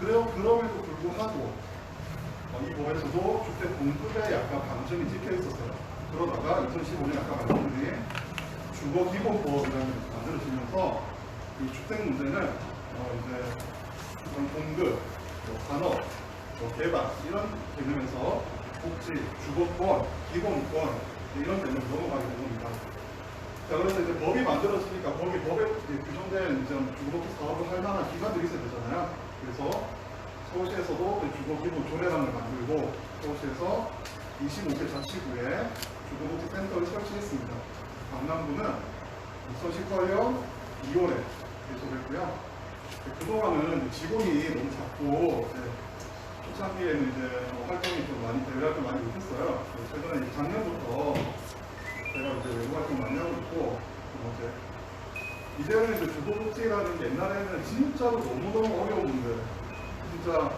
그럼에도 불구하고 이 법에서도 주택 공급에 약간 방점이 찍혀 있었어요. 그러다가 2015년 아까 말씀드린 주거기본법이라는 게 만들어지면서 이 주택 문제는 이제 공급, 산업, 개발 이런 개념에서 복지, 주거권, 기본권 이런 개념으로 넘어가게 된 겁니다. 자, 그래서 이제 법이 만들어지니까 법에 규정된 주거복지 사업을 할 만한 기관들이 있어야 되잖아요. 그래서 서울시에서도 주거기본조례라는 걸 만들고 서울시에서 25개 자치구에 주거복지센터를 설치했습니다. 강남구는 2018년 2월에 개소했고요. 그동안은 직원이 너무 작고 초창기에는 이제 활동이 좀 많이 대외 활동 많이 못했어요. 최근에 작년부터 제가 이제 외부 활동 많이 하고 있고 이제는 이제 주거복지라는 게 옛날에는 진짜로 너무너무 어려운 분들, 진짜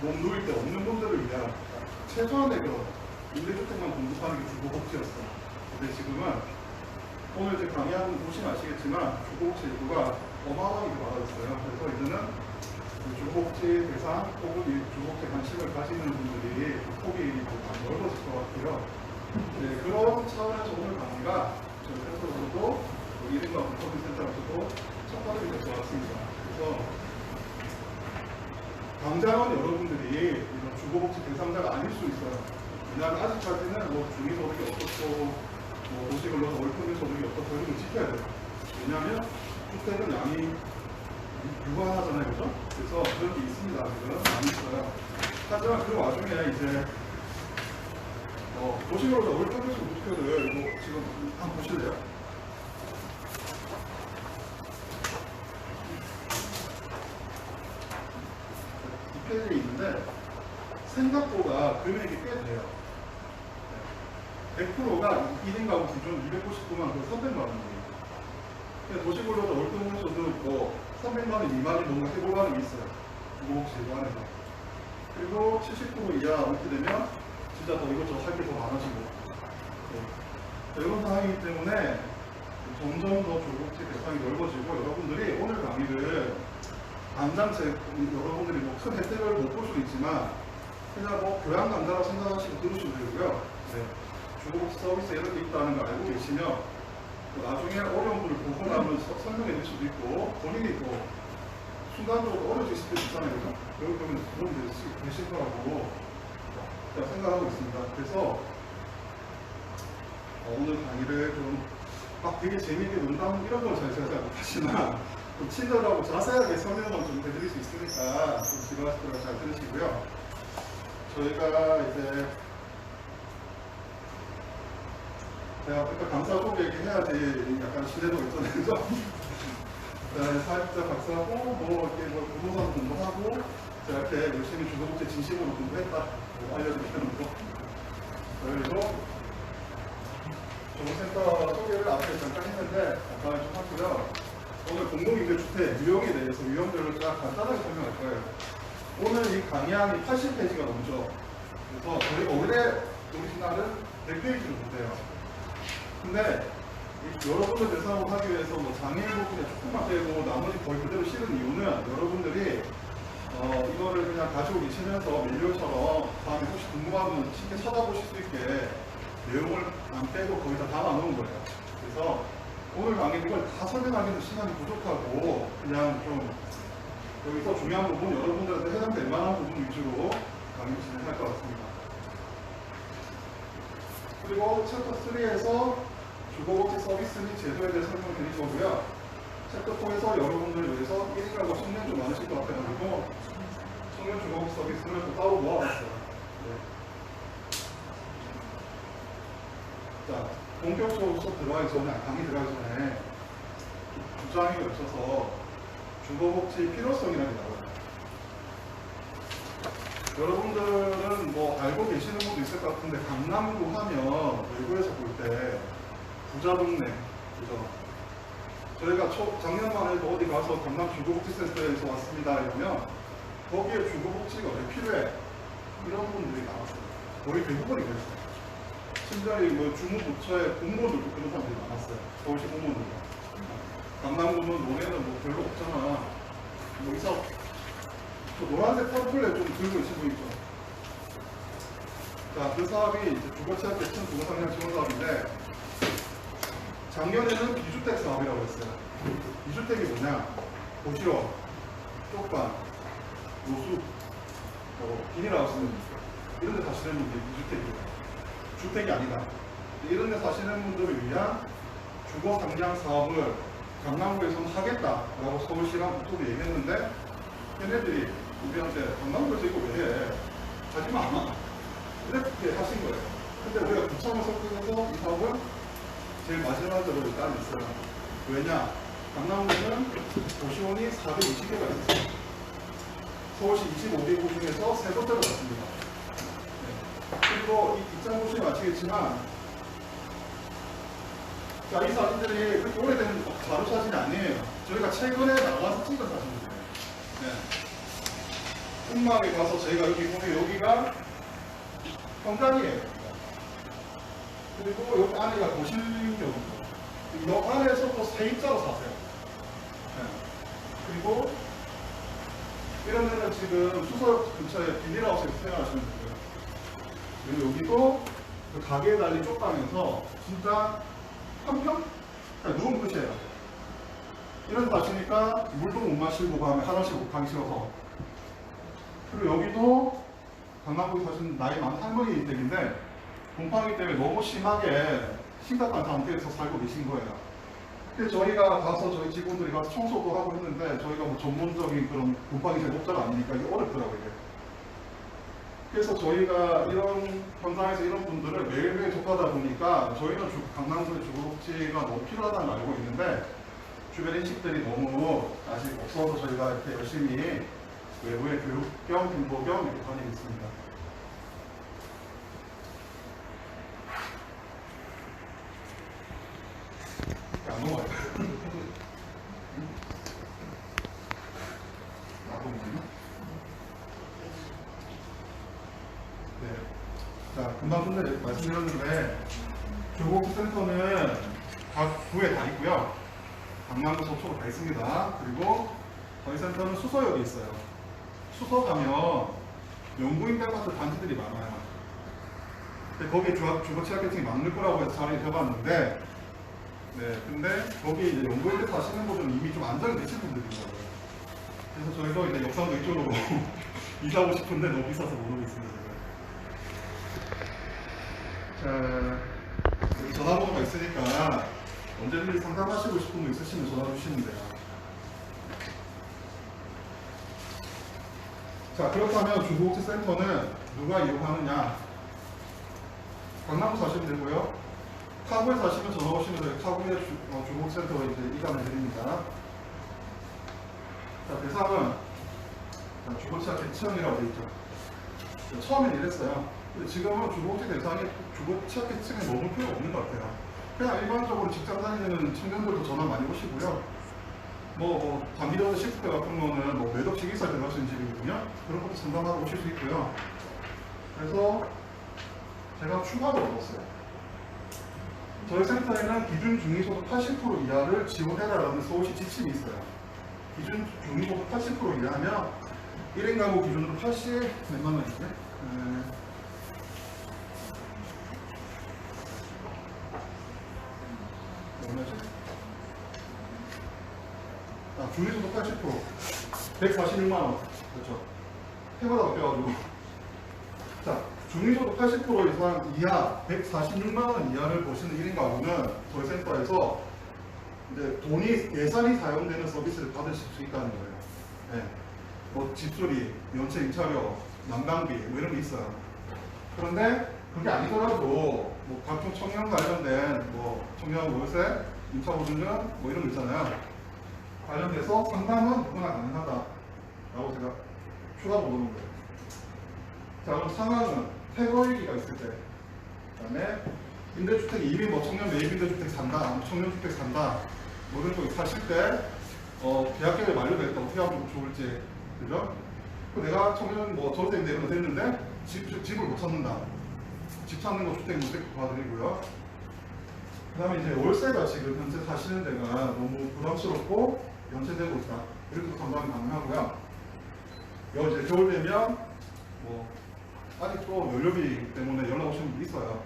몸 누일 때 없는 분들을 위한 최소한의 임대주택만 공급하는 게 주거복지였어요. 근데 지금은 오늘 이제 강의하는 보시면 아시겠지만 주거복지 일부가 어마어마하게 많아졌어요. 그래서 이제는 주거복지 대상 혹은 이 주거복지에 관심을 가지는 분들이 폭이 많이 넓어질 것 같아요. 네, 그런 차원에서 오늘 강의가 저희 센터로서도 이른바 북커뮤니티 센터로서도 첫 번째 될 것 같습니다. 그래서 당장은 여러분들이 이런 주거복지 대상자가 아닐 수 있어요. 왜냐하면 아직까지는 중위소득이 어떻고 도시근로자 월평균 소득이 어떻고 이런 걸 지켜야 돼요. 왜냐하면 주택은 양이 유한하잖아요, 그죠? 그래서 그런 게 있습니다. 아직은 많이 있어요. 하지만 그 와중에 이제 도시근로자 월평균 소득표를 이거 지금 한번 보실래요? 이 페이지에 있는데 생각보다 금액이 꽤 돼요. 100%가 1인 가구 기준 299만 300만 원이에요. 도시근로자 월등소득 300만 원 미만이 뭔가 해보라는 게 있어요. 주거복지 안에서. 그리고 70% 이하 이렇게 되면 진짜 더 이것저것 할 게 더 많아지고. 이런 상황이기 때문에 점점 더 주거복지 대상이 넓어지고 여러분들이 오늘 강의를 당장 여러분들이 큰 혜택을 못 볼 수도 있지만 그냥 교양 강좌라고 생각하시고 들으시면 되고요. 주거복지 서비스 이런 게 있다는 걸 알고 계시면 나중에 어려운 분을 보고 나면 설명해 줄 수도 있고 본인이 또 순간적으로 어려질 수도 있잖아요. 그죠? 그러면 도움이 되실 거라고 생각하고 있습니다. 그래서 오늘 강의를 막 되게 재미있게 논담 이런 걸 잘 생각 못하시나 좀 친절하고 자세하게 설명을 좀 해드릴 수 있으니까 좀 지루하실 거라 잘 들으시고요. 저희가 이제 제가 강사 꼭 얘기해야지 약간 신뢰도가 있잖아요. 그죠? 사회복지사 박사하고 이렇게 부동산 공부하고 제가 이렇게 열심히 주거복지 진심으로 공부했다 알려드리는 거. 그리고 주거센터 소개를 앞에 잠깐 했는데 간단히 좀 하고요. 오늘 공동임대주택 유형에 대해서 유형별로 딱 간단하게 설명할 거예요. 오늘 이 강의안이 80페이지가 넘죠. 그래서 저희가 원래 오리지널은 100페이지를 못해요. 근데 여러분들 대상으로 하기 위해서 장애인 부분에 조금만 빼고 나머지 거의 그대로 실은 이유는 여러분들이 이거를 그냥 가지고 계시면서 매뉴얼처럼 다음에 혹시 궁금하면 쉽게 찾아보실 수 있게 내용을 안 빼고 거의 다 담아 놓은 거예요. 그래서 오늘 강의 이걸 다 설명하기는 시간이 부족하고 그냥 좀 여기서 중요한 부분 여러분들한테 해당될 만한 부분 위주로 강의 진행할 것 같습니다. 그리고 챕터 3에서 주거복지 서비스 및 제도에 대해 설명드릴 거고요. 챕터 4에서 여러분들을 위해서 1인 가구 청년 좀 많으실 것 같아가지고 청년 주거복지 서비스를 또 따로 모아봤어요. 자, 본격적으로 수업 들어가기 전에, 강의 들어가기 전에 주장에 걸쳐서 주거복지 필요성이라는 게 나와요. 여러분들은 알고 계시는 분도 있을 것 같은데 강남구 하면 외부에서 볼 때 부자 동네, 그죠? 저희가 작년만 해도 어디 가서 강남 주거복지센터에서 왔습니다 이러면 거기에 주거복지가 왜 필요해? 이런 분들이 나왔어요. 거의 대부분이 그랬어요. 심지어 주무부처의 공무원들도 그런 사람들이 많았어요. 서울시 공무원들도. 강남구는 논에는 별로 없잖아. 이사 저 노란색 펌플렛 좀 들고 있어 보이죠? 자, 그 사업이 이제 주거취약 계층 부동산량 지원 사업인데, 작년에는 비주택 사업이라고 했어요. 비주택이 뭐냐? 고시원, 쪽방, 노수, 비닐하우스 이런 데 사시는 분들이 비주택이에요. 주택이 아니다. 이런 데 사시는 분들을 위한 주거 상량 사업을 강남구에서는 하겠다라고 서울시랑 국토부 얘기했는데, 걔네들이 우리한테 강남구에서 이거 왜 해? 하지 마. 이렇게 하신 거예요. 근데 우리가 구청을 선택해서 이 사업을 제일 마지막으로 따냈어요. 왜냐? 강남구는 고시원이 420개가 있어요. 서울시 25개 구 중에서 세 번째로 같습니다. 네. 그리고 이 입장 보시면 아시겠지만, 자, 이 사진들이 그렇게 오래된 자료 사진이 아니에요. 저희가 최근에 나와서 찍은 사진이에요. 네. 음악에 가서 저희가 여기 보면 여기가 현관이에요. 그리고 여기 안에가 거실용입니다. 이 안에서 또 세입자로 사세요. 네. 그리고 이런 데는 지금 수서 근처에 비닐하우스에서 생활하시는 분들. 그리고 여기도 그 가게에 달린 쪽방에서 진짜 한평? 누운 끝이에요. 이런 데 마시니까 물도 못 마시고 밤에 화장실 못 가기 싫어서. 그리고 여기도 강남구에 사시는 나이 많은 할머니 댁인데 곰팡이 때문에 너무 심하게 심각한 상태에서 살고 계신 거예요. 그래서 저희가 가서 저희 직원들이 가서 청소도 하고 했는데 저희가 뭐 전문적인 그런 곰팡이 제거자가 아니니까 이게 어렵더라고요. 이게. 그래서 저희가 이런 현장에서 이런 분들을 매일매일 접하다 보니까 저희는 강남구의 주거복지가 너무 필요하다는 걸 알고 있는데 주변 인식들이 너무 아직 없어서 저희가 이렇게 열심히 외부의 교육 겸 공부 겸 이렇게 다니고 있습니다. 안 넘어가요. 나도 모르나? 네. 자, 금방 끝내 말씀드렸는데 교복센터는 각 구에 다 있고요. 강남구 서초로 다 있습니다. 그리고 저희 센터는 수서역에 있어요. 수서 가면 영구인 아파트 단지들이 많아요. 근데 거기에 주거취약 계층이 많을 거라고 해서 자리를 해봤는데, 네, 근데 거기 이제 영구인데 사시는 분들은 이미 좀 안정이 되신 분들이더라고요. 그래서 저희도 이제 역삼도 이쪽으로 이사하고 싶은데 너무 비싸서 못 오고 있습니다. 자, 여기 전화번호가 있으니까 언제든지 상담하시고 싶은 분 있으시면 전화 주시면 돼요. 자, 그렇다면 주거복지센터는 누가 이용하느냐? 강남구 사시면 되고요. 타구에 사시면 전화 오시면 저희 타구의 주거복지센터로 이제 이관을 드립니다. 자, 대상은 주거취약 계층이라고 되어 있죠. 처음엔 이랬어요. 근데 지금은 주거복지 대상이 주거취약 계층에 너무 필요 없는 것 같아요. 그냥 일반적으로 직장 다니는 청년들도 전화 많이 오시고요. 단기적으로 시프트 같은 거는 몇 억씩 있어야 들어갈 수 있는 집이거든요. 그런 것도 상담하러 오실 수 있고요. 그래서 제가 추가로 얻었어요. 저희 센터에는 기준 중위소득 80% 이하를 지원해라라는 서울시 지침이 있어요. 기준 중위소득 80% 이하면 1인 가구 기준으로 80 몇만 원이죠? 얼마지? 중위소득 80% 146만 원. 그렇죠. 해마다 바뀌어가지고. 자, 중위소득 80% 이상 이하 146만 원 이하를 보시는 1인 가구는 저희 센터에서 이제 예산이 사용되는 서비스를 받으실 수 있다는 거예요. 네. 집수리, 연체 임차료, 난방비 이런 게 있어요. 그런데 그게 아니더라도 각종 청년 관련된 청년 월세, 임차보증금 이런 거 있잖아요. 관련돼서 상담은 누구나 가능하다라고 제가 추가로 보는 거예요. 자, 그럼 상황은 퇴거일기가 있을 때, 그 다음에 임대주택 이미 청년 매입 임대주택 산다, 청년주택 산다, 이런 거 사실 때 계약계획이 만료됐다. 어떻게 하면 좋을지, 그죠? 내가 청년 전세인데 이런 거 됐는데 집을 못 찾는다. 집 찾는 거 주택임대주택 도와드리고요. 그 다음에 이제 월세가 지금 현재 사시는 데가 너무 부담스럽고 연체되고 있다. 이렇게 상담이 가능하고요. 여 이제 겨울 되면 뭐 아직도 연료비 때문에 연락 오시는 분도 있어요.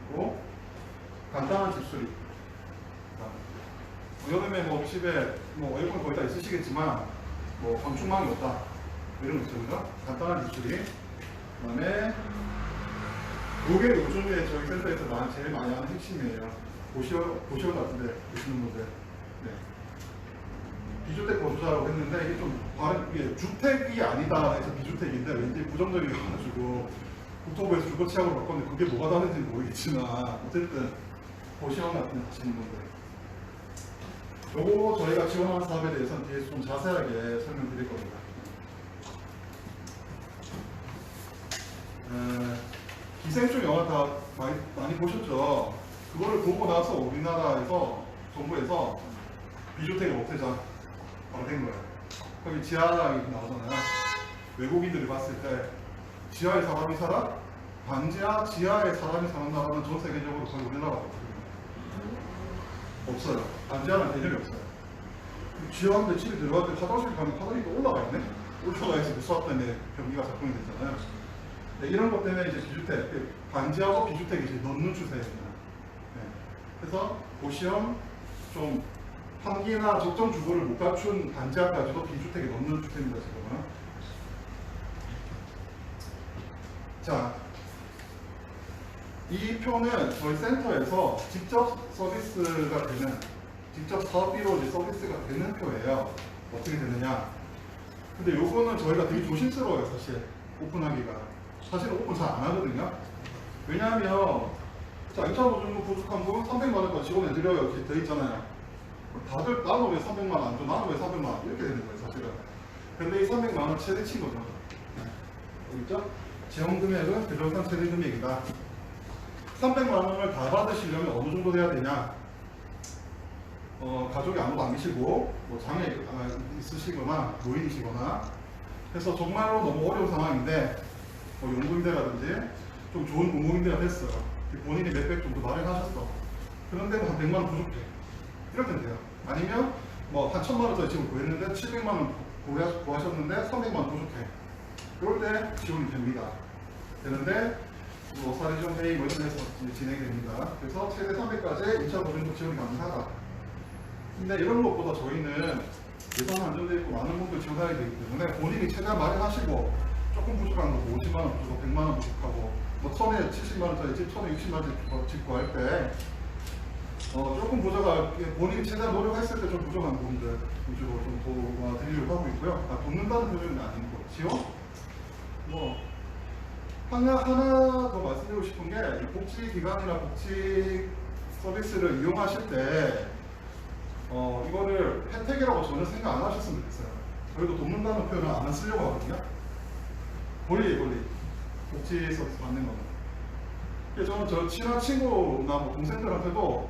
그리고 간단한 집수리. 여름에 뭐 집에 뭐 에어컨 거의 다 있으시겠지만 뭐 방충망이 없다 이런 거 있죠. 간단한 집수리. 그다음에 요게 요즘에 저희 센터에서 제일 많이 하는 핵심이에요. 보시오 같은데 보시는 분들. 네. 비주택 거주자라고 했는데 이게 좀 이게 주택이 아니다 해서 비주택인데 왠지 부정적이어가지고 국토부에서 주거취약으로 바꿨는데 그게 뭐가 다른지 모르겠지만 어쨌든 보시오 같은 하시는 분들. 요거 저희가 지원하는 사업에 대해서는 뒤에서 좀 자세하게 설명드릴 겁니다. 기생충 영화 다 많이 보셨죠? 그거를 보고 나서 우리나라에서 정부에서 비주택을 없애자 바로 된 거예요. 거기 지하에 나오잖아요. 외국인들이 봤을 때 지하에 사람이 살아? 반지하 지하에 사람이 사는 나라는 전 세계적으로 거의 우리나라밖에 없어요. 반지하는 개념이 없어요. 지하인데 집에 들어갈 때 화장실 가면 화장이 또 올라가 있네? 올라가 있으면 수압 때문에 변기가 작동이 되잖아요. 네, 이런 것 때문에 이제 비주택, 반지하고 비주택이 이제 넣는 추세입니다. 네. 그래서 보시면 좀 환기나 적정 주거를 못 갖춘 반지하까지도 비주택에 넣는 추세입니다, 지금은. 자, 이 표는 저희 센터에서 직접 서비스가 되는, 직접 사업비로 이제 서비스가 되는 표예요. 어떻게 되느냐. 근데 요거는 저희가 되게 조심스러워요, 사실. 오픈하기가. 사실 오픈 잘 안 하거든요. 왜냐하면, 자, 2차 보증금 부족한 분 300만원까지 지원해드려요. 이렇게 돼 있잖아요. 다들 나는 왜 300만원 안 줘? 나는 왜 400만원? 이렇게 되는 거예요, 사실은. 근데 이 300만원 최대치인 거죠. 여기 있죠? 지원 금액은 부동산 최대 금액이다. 300만원을 다 받으시려면 어느 정도 돼야 되냐? 가족이 아무도 안 계시고, 뭐 장애 있으시거나, 노인이시거나, 해서 정말로 너무 어려운 상황인데, 뭐 연구임대라든지, 좀 좋은 공공임대가 됐어요. 본인이 몇백 정도 마련하셨어. 그런데 뭐 한 100만원 부족해. 이럴 땐 돼요. 아니면, 뭐 한 1000만원짜리 집을 구했는데, 700만원 구하셨는데, 300만원 부족해. 그럴 때 지원이 됩니다. 되는데, 뭐 사례정 회의 뭐 이런 데서 진행이 됩니다. 그래서 최대 300까지 2차 보증금 지원이 가능하다. 근데 이런 것보다 저희는 예산 안정되어 있고 많은 분들 지원하게 되기 때문에 본인이 최대한 마련하시고 조금 부족한 거 50만원 부족, 100만원 부족하고 뭐 1000에 70만원짜리 집, 1000에 60만원짜리 집 구할 때 조금 부족한 본인이 최대한 노력했을 때 좀 부족한 부분들 위주로 좀 도와드리려고 하고 있고요. 돕는다는 표현은 아니고 지원? 뭐 하나 더 말씀드리고 싶은 게 복지기관이나 복지 서비스를 이용하실 때 이거를 혜택이라고 전혀 생각 안 하셨으면 좋겠어요. 저희도 돕는다는 표현을 안 쓰려고 하거든요. 권리 복지 서비스 받는 거는. 그래서 저는 저 친한 친구나 뭐 동생들한테도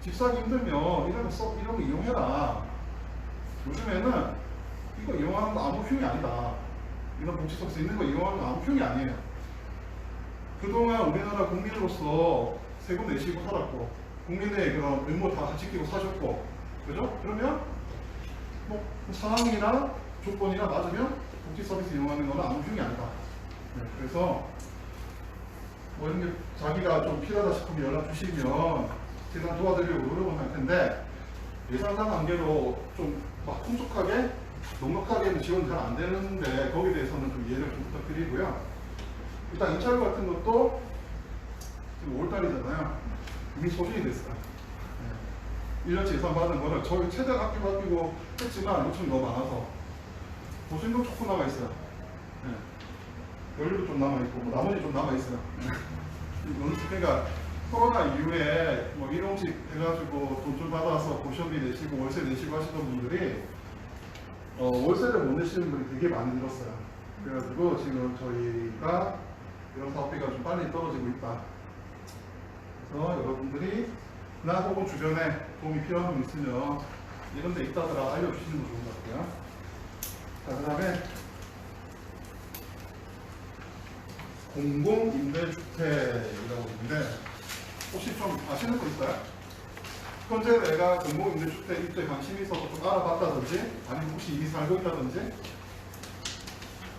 집 사기 힘들면 이런 거 이용해라. 요즘에는 이거 이용하는 거 아무 흉이 아니다. 이런 복지 서비스 있는 거 이용하는 거 아무 흉이 아니에요. 그동안 우리나라 국민으로서 세금 내시고 살았고 국민의 그런 의무 다 지키고 사셨고 그죠? 그러면 뭐 상황이나 조건이나 맞으면 복지 서비스 이용하는 거는 아무 흉이 아니다. 네, 그래서 뭐 이런 게 자기가 좀 필요하다 싶으면 연락 주시면 최대한 도와드리려고 노력은 할 텐데 예산상 관계로 좀 막 풍족하게 넉넉하게는 지원 잘 안 되는데 거기에 대해서는 좀 이해를 좀 부탁드리고요. 일단 2차로 같은 것도 지금 5월달이잖아요. 이미 소진이 됐어요. 네. 1년치 예산 받은 거를 저희 최대한 아끼고 했지만 요청이 너무 많아서 보증금 조금 남아있어요. 네. 연료도 좀 남아있고 뭐 나머지 좀 남아있어요. 그러니까 코로나 이후에 뭐 1홍씩 해가지고 돈 좀 받아서 고시원비 내시고 월세 내시고 하시던 분들이 월세를 못 내시는 분이 되게 많이 늘었어요. 그래가지고 지금 저희가 이런 사업비가 좀 빨리 떨어지고 있다. 그래서 여러분들이 나 혹은 주변에 도움이 필요한 분 있으면 이런 데 있다더라 알려주시는 거 좋은 것 같고요. 자, 그 다음에 공공임대주택이라고 있는데 혹시 좀 아시는 분 있어요? 현재 내가 공공임대주택 입주에 관심이 있어서 좀 알아봤다든지 아니면 혹시 이미 살고 있다든지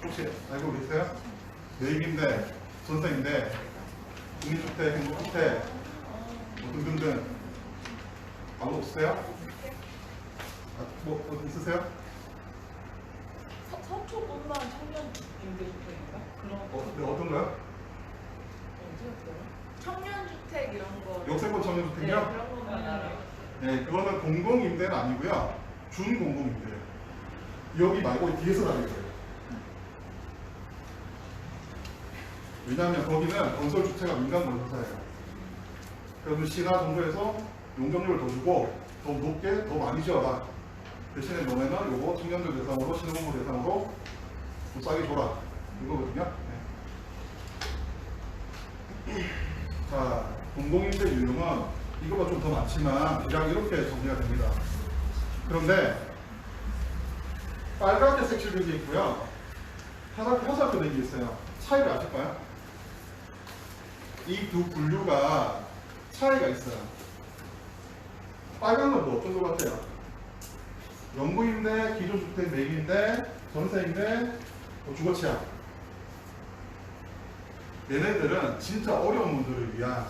혹시 알고 계세요? 매입인데, 전세인데, 국민주택, 행복주택, 뭐 등등등 아무 없으세요? 뭐 있으세요? 서초군만 청년 임대주택인가? 그런 네, 어떤가요? 어디였어요? 청년주택 이런 거. 역세권 네, 청년주택이요? 그런 것만 알아요. 네, 그거는 공공임대는 아니고요. 준공공임대예요. 여기 말고 뒤에서 다니는 거예요. 왜냐하면 거기는 건설주체가 민간 건설사예요. 그러면 시나 정부에서 용적률을 더 주고 더 높게 더 많이 지어라. 대신에 너네는 요거 청년들 대상으로 신혼부부 대상으로 좀 싸게 줘라. 이거거든요. 네. 자, 공공임대 유형은 이거가 좀 더 많지만 대략 이렇게 정리가 됩니다. 그런데 빨갛게 색칠된 게 있고요. 화살표 된 게 있어요. 차이를 아실까요? 이 두 분류가 차이가 있어요. 빨간 건 뭐 어떤 것 같아요? 영구임대, 기존주택 매입임대, 전세임대, 주거취약. 얘네들은 진짜 어려운 분들을 위한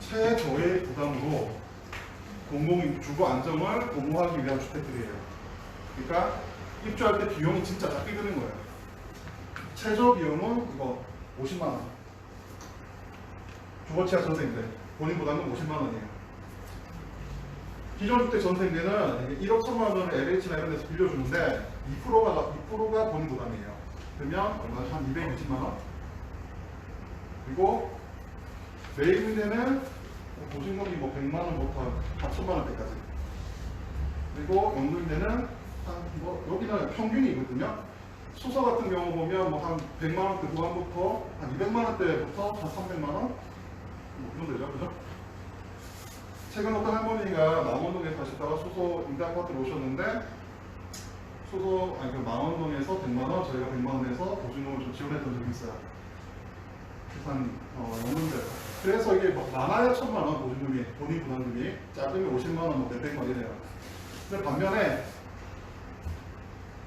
최저의 부담으로 공공 주거 안정을 도모하기 위한 주택들이에요. 그러니까 입주할 때 비용이 진짜 작게 드는 거예요. 최저 비용은 이거 50만 원. 주거취약 전세임대 본인 부담은 50만 원이에요. 기존주택 전세임대는 1억 1천만 원을 LH나 이런 데서 빌려주는데 2%가 본인 부담이에요. 그러면 얼마? 한 260만 원. 그리고 매입임대는 보증금이 뭐 100만 원부터 4천만 원대까지. 그리고 영구임대는 여기는 평균이거든요. 수서 같은 경우 보면 뭐 한 100만 원대 후반부터 한 200만 원대부터 한 300만 원. 뭐 그 정도 되죠, 그죠? 최근 어떤 할머니가 망원동에 사시다가 수소 임대 아파트로 오셨는데 그 망원동에서 100만 원, 저희가 100만 원에서 보증금을 좀 지원했던 적이 있어요. 한 넘는데 그래서 이게 많아야 1,000만 원 보증금이 본인 부담금이 작으면 50만 원, 뭐 몇백만 원이래요. 근데 반면에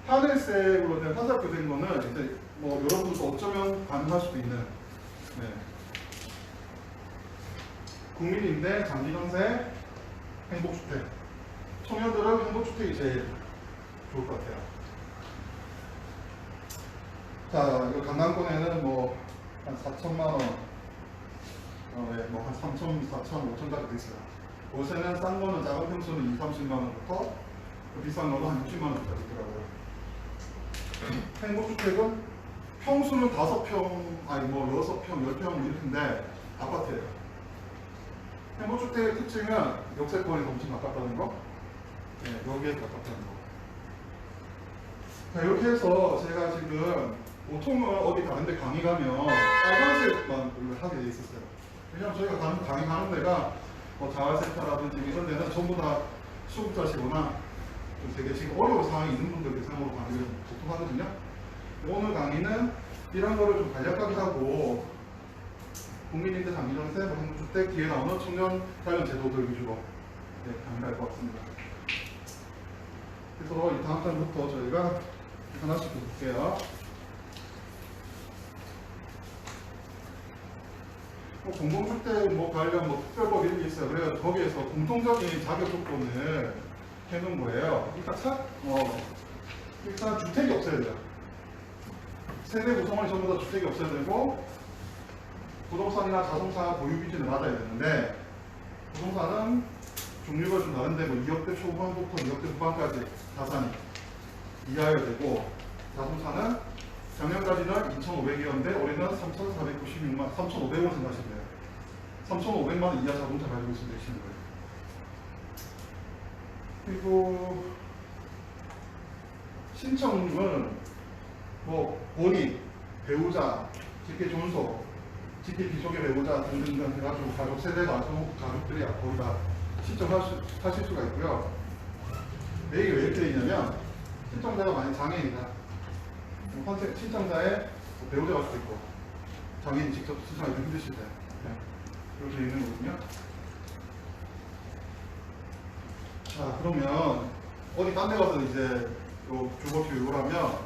하늘색으로 된 화살표 된 거는 이제 뭐 여러분도 어쩌면 가능할 수도 있는 국민임대, 장기전세, 행복주택. 청년들은 행복주택이 제일 좋을 것 같아요. 자, 이거 강남권에는 뭐 한 4천만 원, 뭐 한 3천, 4천, 5천까지 돼 있어요. 요새는 싼 거는 작은 평수는 2, 30만 원부터 비싼 거는 한 60만 원까지 있더라고요. 행복주택은 평수는 5평, 아니 뭐 6평, 10평 이렇게인데 아파트예요. 행복주택의 특징은 역세권에 엄청 가깝다는 거, 여기에 가깝다는 거. 자, 이렇게 해서 제가 지금 보통은 어디 다른데 강의 가면 빨간색만 하게 돼 있었어요. 왜냐면 저희가 강의 가는 데가 뭐 자활센터라든지 이런 데는 전부 다 수급자시거나 좀 되게 지금 어려운 상황이 있는 분들 대상으로 강의를 보통 하거든요. 오늘 강의는 이런 거를 좀 간략하게 하고 국민임대, 장기전세, 행복주택, 뒤에 나오는 청년 관련 제도들 위주로 강의를 할 것 같습니다. 그래서 이 다음 장부터 저희가 하나씩 볼게요. 공공주택 관련 특별법 이런 게 있어요. 그래서 거기에서 공통적인 자격 조건을 해놓은 거예요. 일단 주택이 없어야 돼요. 세대 구성원이 전부 다 주택이 없어야 되고 부동산이나 자동차 보유 기준을 맞아야 되는데 부동산은 종류가 좀 다른데 2억대 초반부터 2억대 후반까지 자산이 이하여야 되고 자동차는 작년까지는 2,500이었는데 올해는 3,496만, 3,500원 생각하시면 돼요. 3,500만 원 이하 자동차 가지고 있으면 되시는 거예요. 그리고 신청은 본인, 배우자, 직계존속, 직계 비속의 배우자 등등등 해가지고 가족 세대 가족들이 거의 다 신청하실 수가 있고요. 이게 왜 이렇게 있냐면 신청자가 만약 장애인이다. 신청자의 배우자가 수도 있고 장애인이 직접 신청하기 좀 힘드실 때 그렇게 되어 있는 거거든요. 자, 그러면 어디 딴 데 가서 이제 주거 교육을 하면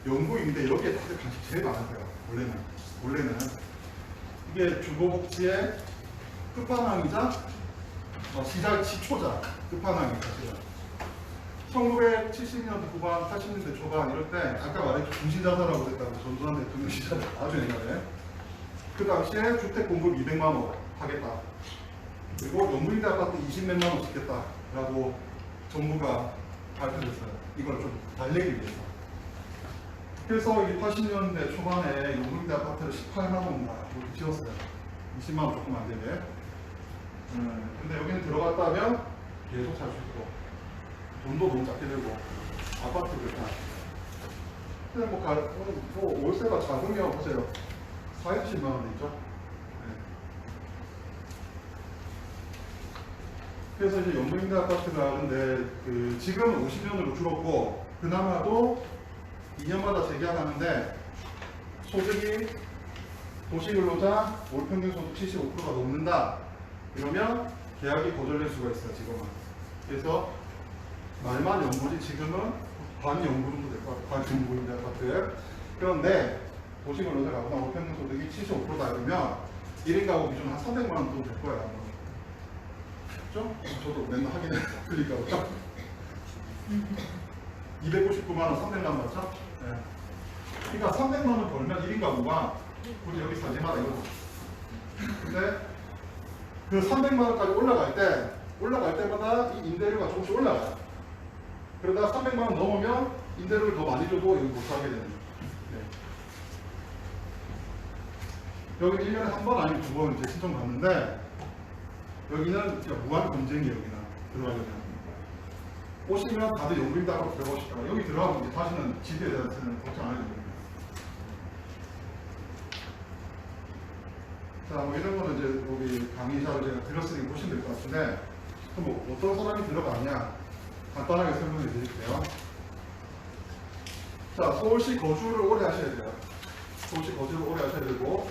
연구인데 여기에 다들 관심 제일 많았어요. 원래는 이게 주거복지의 끝판왕이자 시작 시초자 끝판왕이죠. 사실은 1970년대 후반, 80년대 초반 이럴 때 아까 말했죠. 중시자사라고 했다고 전두환 대통령 시절 아주 옛날에 그 당시에 주택 공급 200만 원 하겠다. 그리고 연구인대 아파트 20몇만 원 짓겠다라고 정부가 발표했어요. 이걸 좀 달래기 위해서. 그래서 이 80년대 초반에 연구인대 아파트를 18만 원인가 이렇게 지었어요. 20만 원 조금 안 되게. 근데 여기는 들어갔다면 계속 살 수 있고 돈도 너무 작게 들고 아파트를 다. 근데 뭐 월세가 작으면 보세요. 40만 원 있죠. 그래서 이제 연구인대 아파트가 근데 지금은 50년으로 줄었고 그나마도 2년마다 재계약하는데 소득이 도시근로자 월평균 소득 75%가 넘는다 이러면 계약이 거절될 수가 있어요. 지금은. 그래서 말만 연구지 지금은 반연구 정도 될 것 같아요. 반연구인대 아파트. 그런데 도시근로자 가구나 월평균 소득이 75%다 이러면 1인 가구 기준 한 300만 원 정도 될 거예요. 그렇죠? 저도 맨날 하긴 틀릴까 봐. 299만 원, 300만 원 맞죠? 네. 그러니까 300만 원 벌면 1인 가구가 굳이 여기 살지 마라 이거죠. 근데 그 300만 원까지 올라갈 때마다 이 임대료가 조금씩 올라가요. 그러다 300만 원 넘으면 임대료를 더 많이 줘도 여기 못 살게 되는 거예요. 네. 여기 1년에 한 번 아니면 2번 이제 신청 받는데 여기는 진짜 무한 검증이에요. 여기는 들어가려면. 오시면 다들 연구인대 아파트 들어가고 싶다가 여기 들어가면 이제 다시는 집에 대해서는 걱정 안 해도 됩니다. 자, 뭐 이런 거는 이제 우리 강의자를 제가 드렸으니 보시면 될 것 같은데 그럼 뭐 어떤 사람이 들어가냐 간단하게 설명해 드릴게요. 자, 서울시 거주를 오래 하셔야 돼요. 서울시 거주를 오래 하셔야 되고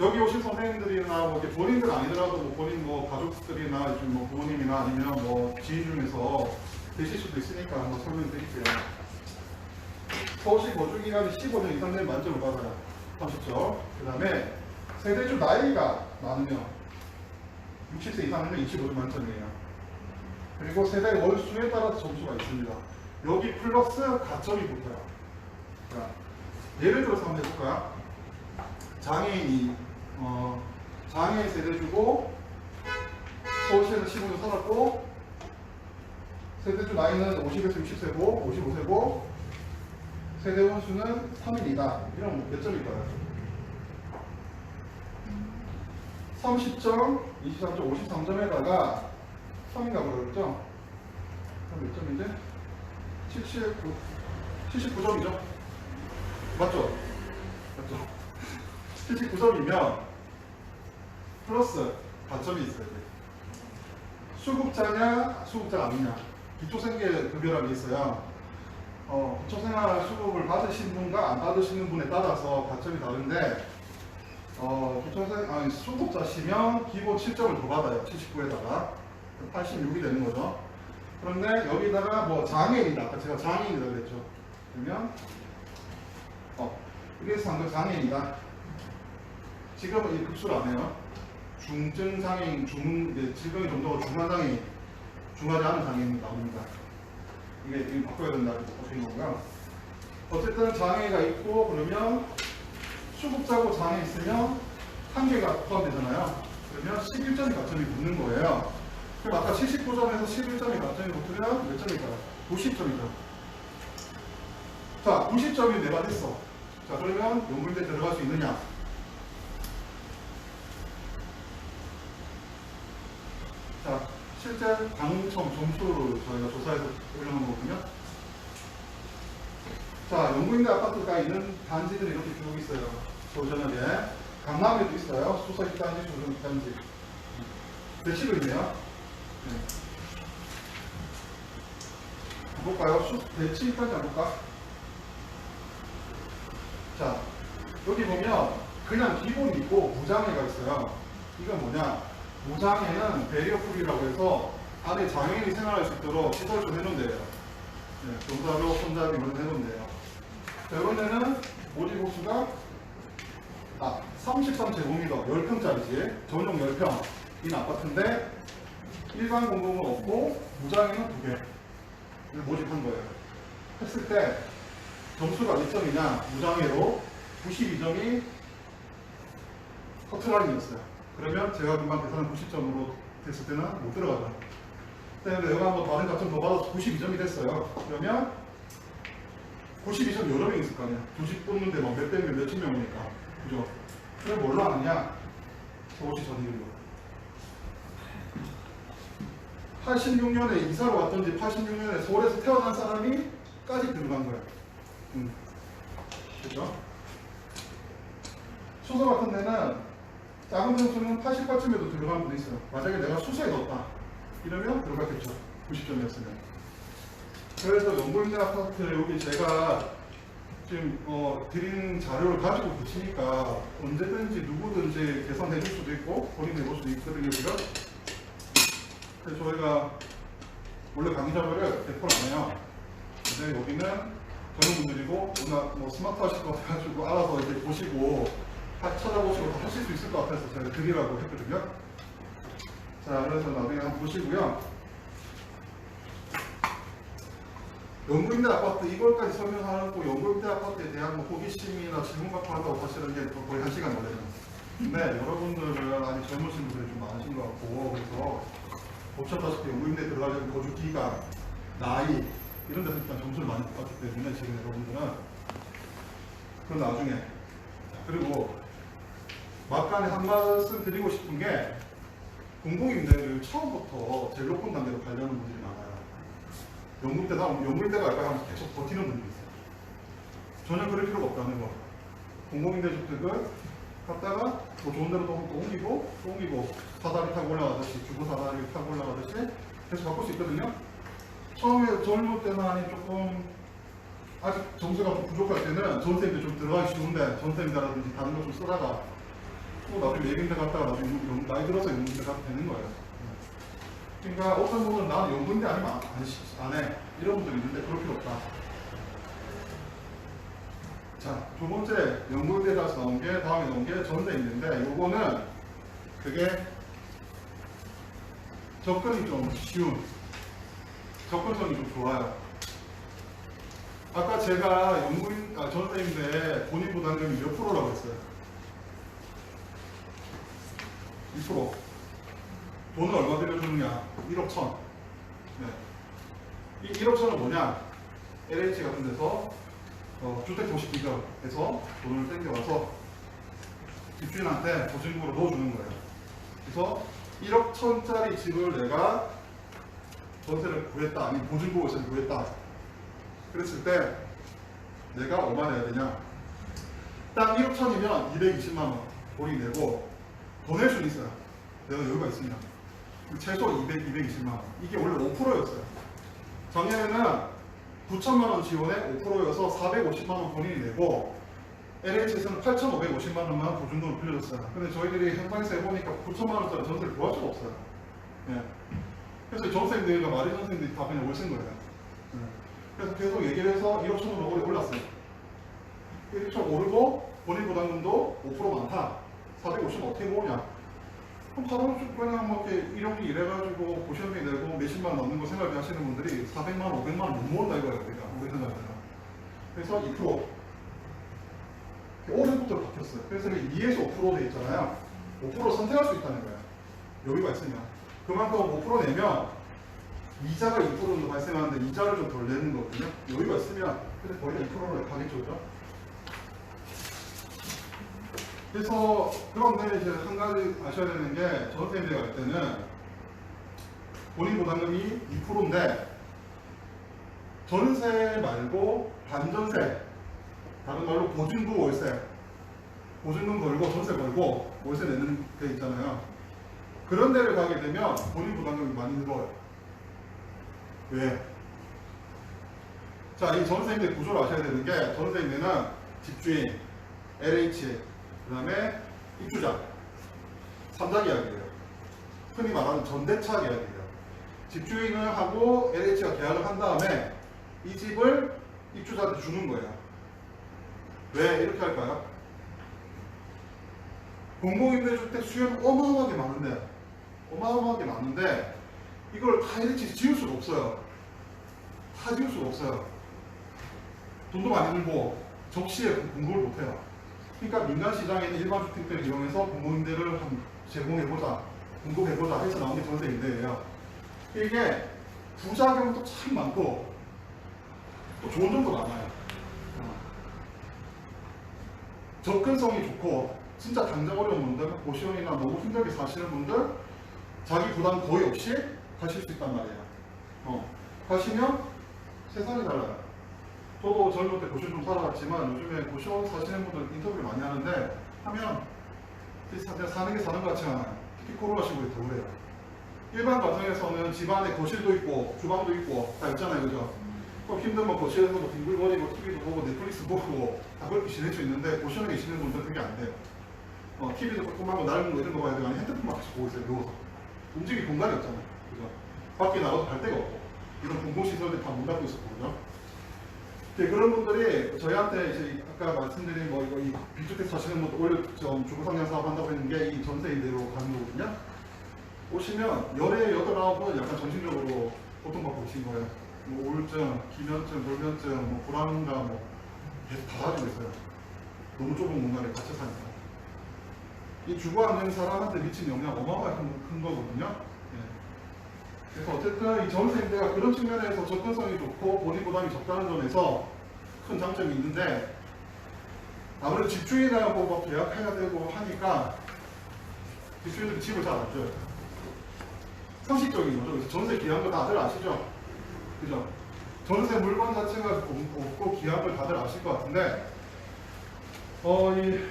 여기 오신 선생님들이나 뭐 본인들 아니더라도 뭐 본인 뭐 가족들이나 요즘 뭐 부모님이나 아니면 뭐 지인 중에서 되실 수도 있으니까 한번 설명드릴게요. 서울시 거주 기간이 15년 이상 되면 만점을 받아요. 30점. 그 다음에 세대주 나이가 많으면 60세 이상이면 25점 만점이에요. 그리고 세대 월수에 따라서 점수가 있습니다. 여기 플러스 가점이 붙어요. 자, 예를 들어서 한번 해볼까요? 장애인이 장애인 세대주고 서울시에서 15년 살았고 세대주 나이는 50에서 60세고 55세고 세대 원수는 3인이다. 이러면 몇 점일까요? 30점, 23점, 53점에다가 3인가고 그랬죠? 그럼 몇 점이지? 79점이죠? 맞죠? 79점이면 플러스 가점이 있어야 돼. 수급자냐, 수급자가 아니냐. 기초생계급여라는 게 있어요. 기초생활 수급을 받으신 분과 안 받으시는 분에 따라서 가점이 다른데, 수급자시면 기본 7점을 더 받아요. 79에다가. 86이 되는 거죠. 그런데 여기다가 뭐 장애인이다. 아까 제가 장애인이라고 그랬죠. 그러면, 여기서 한 거 장애인이다. 지금은 이 급수를 안 해요. 중증 장애인, 질병이 정도가 중한 장애인, 중하지 않은 장애인이 나옵니다. 이게 바꿔야 된다고 보시는 거고요. 어쨌든 장애가 있고 그러면 수급자고 장애 있으면 한 개가 포함되잖아요. 그러면 11점이 가점이 붙는 거예요. 그럼 아까 79점에서 11점이 가점이 붙으면 몇 점일까요? 90점이죠. 자, 90점이 내받았어. 자, 그러면 연구인대 들어갈 수 있느냐? 자, 실제 당첨 점수를 저희가 조사해서 올려놓은 거거든요. 자, 연구인대 아파트가 있는 단지들이 이렇게 쭉 있어요. 서울전역에. 강남에도 있어요. 수서 입단지, 조선 입단지. 대치도 있네요. 네. 볼까요? 대치 입단지 한번 볼까? 자, 여기 보면 그냥 기본이 있고 무장애가 있어요. 이건 뭐냐? 무장애는 베리어풀이라고 해서 안에 장애인이 생활할 수 있도록 시설을 좀 해놓은데요. 네, 경사로 손잡이 이런 해놓은데요. 자, 이번에는 모집 호수가 33제곱미터 10평짜리지. 전용 10평인 아파트인데 일반 공동은 없고 무장에는 2개를 모집한 거예요. 했을 때 점수가 몇 점이냐? 무장애로 92점이 커트라인이었어요. 그러면 제가 금방 계산한 90점으로 됐을 때는 못 들어가죠. 근데 내가 한번 다른 가점 더 받아서 92점이 됐어요. 그러면 92점 여러 명 있을 거 아니야. 조직 뽑는데 막 몇 백 명, 몇천 명 오니까. 그죠? 그걸 뭘로 아느냐? 서울시 전입으로. 86년에 이사를 왔던지 86년에 서울에서 태어난 사람이까지 들어간 거예요. 그죠? 수서 같은 데는 작은 점수는 88점에도 들어가는 분도 있어요. 만약에 내가 수서에 넣었다. 이러면 들어갔겠죠. 90점이었으면. 그래서 연구인대 아파트를 여기 제가 지금 드린 자료를 가지고 계시니까 언제든지 누구든지 계산해 줄 수도 있고 본인 해볼 수도 있거든요. 지금. 그래서 저희가 원래 강의 자료를 100% 안 해요. 근데 여기는 전문분들이고 워낙 뭐 스마트 하실 것 같아가지고 알아서 이제 보시고 찾아보시고 다 하실 수 있을 것 같아서 제가 드리라고 했거든요. 자, 그래서 나중에 한번 보시고요. 연구인대 아파트 이걸까지 설명하고 연구인대 아파트에 대한 뭐 호기심이나 질문 갖고 한다고 사실은 이게 거의 1시간 걸려요. 근데 여러분들은 아직 젊으신 분들이 좀 많으신 것 같고 그래서 보셨다시피 연구인대 들어가려면 거주 기간, 나이 이런 데서 일단 점수를 많이 못 받기 때문에 지금 여러분들은 그건 나중에. 그리고 막간에 한 말씀 드리고 싶은 게 공공임대를 처음부터 제일 높은 단계로 가려는 분들이 많아요. 연구인대가 할까 하면서 계속 버티는 분들이 있어요. 전혀 그럴 필요가 없다는 거. 공공임대 주택을 갖다가 뭐 좋은 데로 또 옮기고 사다리 타고 올라가듯이 주거 사다리 타고 올라가듯이 계속 바꿀 수 있거든요. 처음에 젊을 때는 아니 조금 아직 점수가 좀 부족할 때는 전세임대 좀 들어가기 쉬운데 전세임대라든지 다른 거 좀 쓰다가 또 나중에 예비임대 갔다가 나중에 나이 들어서 연구인대 가도 되는 거예요. 그러니까 어떤 분은 나는 연구인대 아니면 안 해. 이런 분들이 있는데 그럴 필요 없다. 자, 두 번째 연구인대에서 나온 게 다음에 나온 게 전세임대인데 요거는 그게 접근이 좀 쉬운 접근성이 좀 좋아요. 아까 제가 전세임대 본인 부담금이 몇 프로라고 했어요? 2%. 돈을 얼마 들여주느냐? 1억 1천. 네. 이 1억 1천은 뭐냐? LH 같은 데서 주택도시기금에서 돈을 땡겨와서 집주인한테 보증금으로 넣어주는 거예요. 그래서 1억 1천짜리 집을 내가 전세를 구했다, 아니면 보증보호세를 구했다. 그랬을 때 내가 얼마 내야 되냐? 딱 1억 1천이면 220만 원 본인이 내고 더 낼 수는 있어요. 내가 여유가 있으면. 최소 220만 원. 이게 원래 5%였어요. 작년에는 9천만 원 지원에 5%여서 450만 원 본인이 내고 LH에서는 8,550만 원만 보증금을 빌려줬어요. 근데 저희들이 현장에서 해보니까 9천만 원짜리 전세를 구할 수가 없어요. 예. 그래서 전세인들과 마리 전세인들이 다 그냥 오신 거예요. 예. 그래서 계속 얘기를 해서 1억 천으로 올해 올랐어요. 1억 천 오르고 본인 부담금도 5% 많다. 450만 어떻게 모으냐? 그럼 바로 그냥 뭐 이렇게 1억이 이래가지고 보시험비 내고 몇십만 원 넘는 거 생각하시는 분들이 400만 원, 500만 원 못 모은다 이거예요. 우리가 우리 생각에는. 그래서 2% 올해부터 바뀌었어요. 그래서 2에서 5% 돼 있잖아요. 5% 선택할 수 있다는 거예요. 여유가 있으면. 그만큼 5% 내면 이자가 2%로 발생하는데 이자를 좀 덜 내는 거거든요. 여유가 있으면 근데 거의 다 2%로 가겠죠. 그죠? 그래서 그런데 이제 한 가지 아셔야 되는 게 전세임대 갈 때는 본인 부담금이 2%인데 전세 말고 반전세, 다른 말로 보증부 월세, 보증금 걸고 전세 걸고 월세 내는 데 있잖아요. 그런 데를 가게 되면 본인 부담금이 많이 늘어요. 왜? 자, 이 전세임대 구조를 아셔야 되는 게 전세임대는 집주인, LH, 그 다음에 입주자 3자 계약이에요. 흔히 말하는 전대차 계약이에요. 집주인을 하고 LH가 계약을 한 다음에 이 집을 입주자한테 주는 거예요. 왜 이렇게 할까요? 공공임대주택 수요는 어마어마하게 많은데 이걸 다 이렇게 지을 수가 없어요. 다 지을 수가 없어요. 돈도 많이 들고 적시에 공급을 못해요. 그러니까 민간 시장에 있는 일반 주택들을 이용해서 공공임대를 제공해보자, 공급해보자 해서 나온 게 전세임대예요. 이게 부작용도 참 많고 또 좋은 점도 많아요. 접근성이 좋고 진짜 당장 어려운 분들, 고시원이나 너무 힘들게 사시는 분들 자기 부담 거의 없이 가실 수 있단 말이에요. 가시면 세상이 달라요. 저도 젊을 때 고시원 좀 살아봤지만 요즘에 고시원 사시는 분들 인터뷰를 많이 하는데 하면 사는 게 사는 것 같지 않아요. 특히 코로나 시국에 더 그래요. 일반 가정에서는 집안에 거실도 있고 주방도 있고 다 있잖아요, 그죠? 힘들면 거실에서 뭐 뒹굴거리고 TV도 보고 넷플릭스 보고 다 그렇게 지낼 수 있는데 고시원에 계시는 분들은 그게 안 돼요. TV도 조그만 거 넓은 거 이런 거 봐야 되고 아니 핸드폰만 같이 보고 있어요, 누워서. 움직일 공간이 없잖아요, 그죠? 밖에 나가도 갈 데가 없고 이런 공공시설들 다 문 닫고 있었거든요. 그런 분들이 저희한테 이제 아까 말씀드린 뭐 이거 이 빅주택 사시는 분들 원래 주거 상향 사업 한다고 했는 게 이 전세임대로 가는 거거든요. 오시면 열에 8-9은 약간 정신적으로 고통받고 오신 거예요. 뭐 우울증, 기면증, 돌면증, 뭐 불안감 뭐 계속 다 가지고 있어요. 너무 좁은 공간에 갇혀 사니까. 이 주거하는 사람한테 미친 영향 어마어마하게 큰 거거든요. 그래서 어쨌든 이 전세임대가 그런 측면에서 접근성이 좋고 본인 부담이 적다는 점에서 큰 장점이 있는데 아무래도 집주인하고 뭐 계약해야 되고 하니까 집주인들이 집을 잘 안 줘요. 상식적인 거죠. 그래서 전세 귀한 거 다들 아시죠? 그죠? 전세 물건 자체가 없고 귀한 걸 다들 아실 것 같은데 이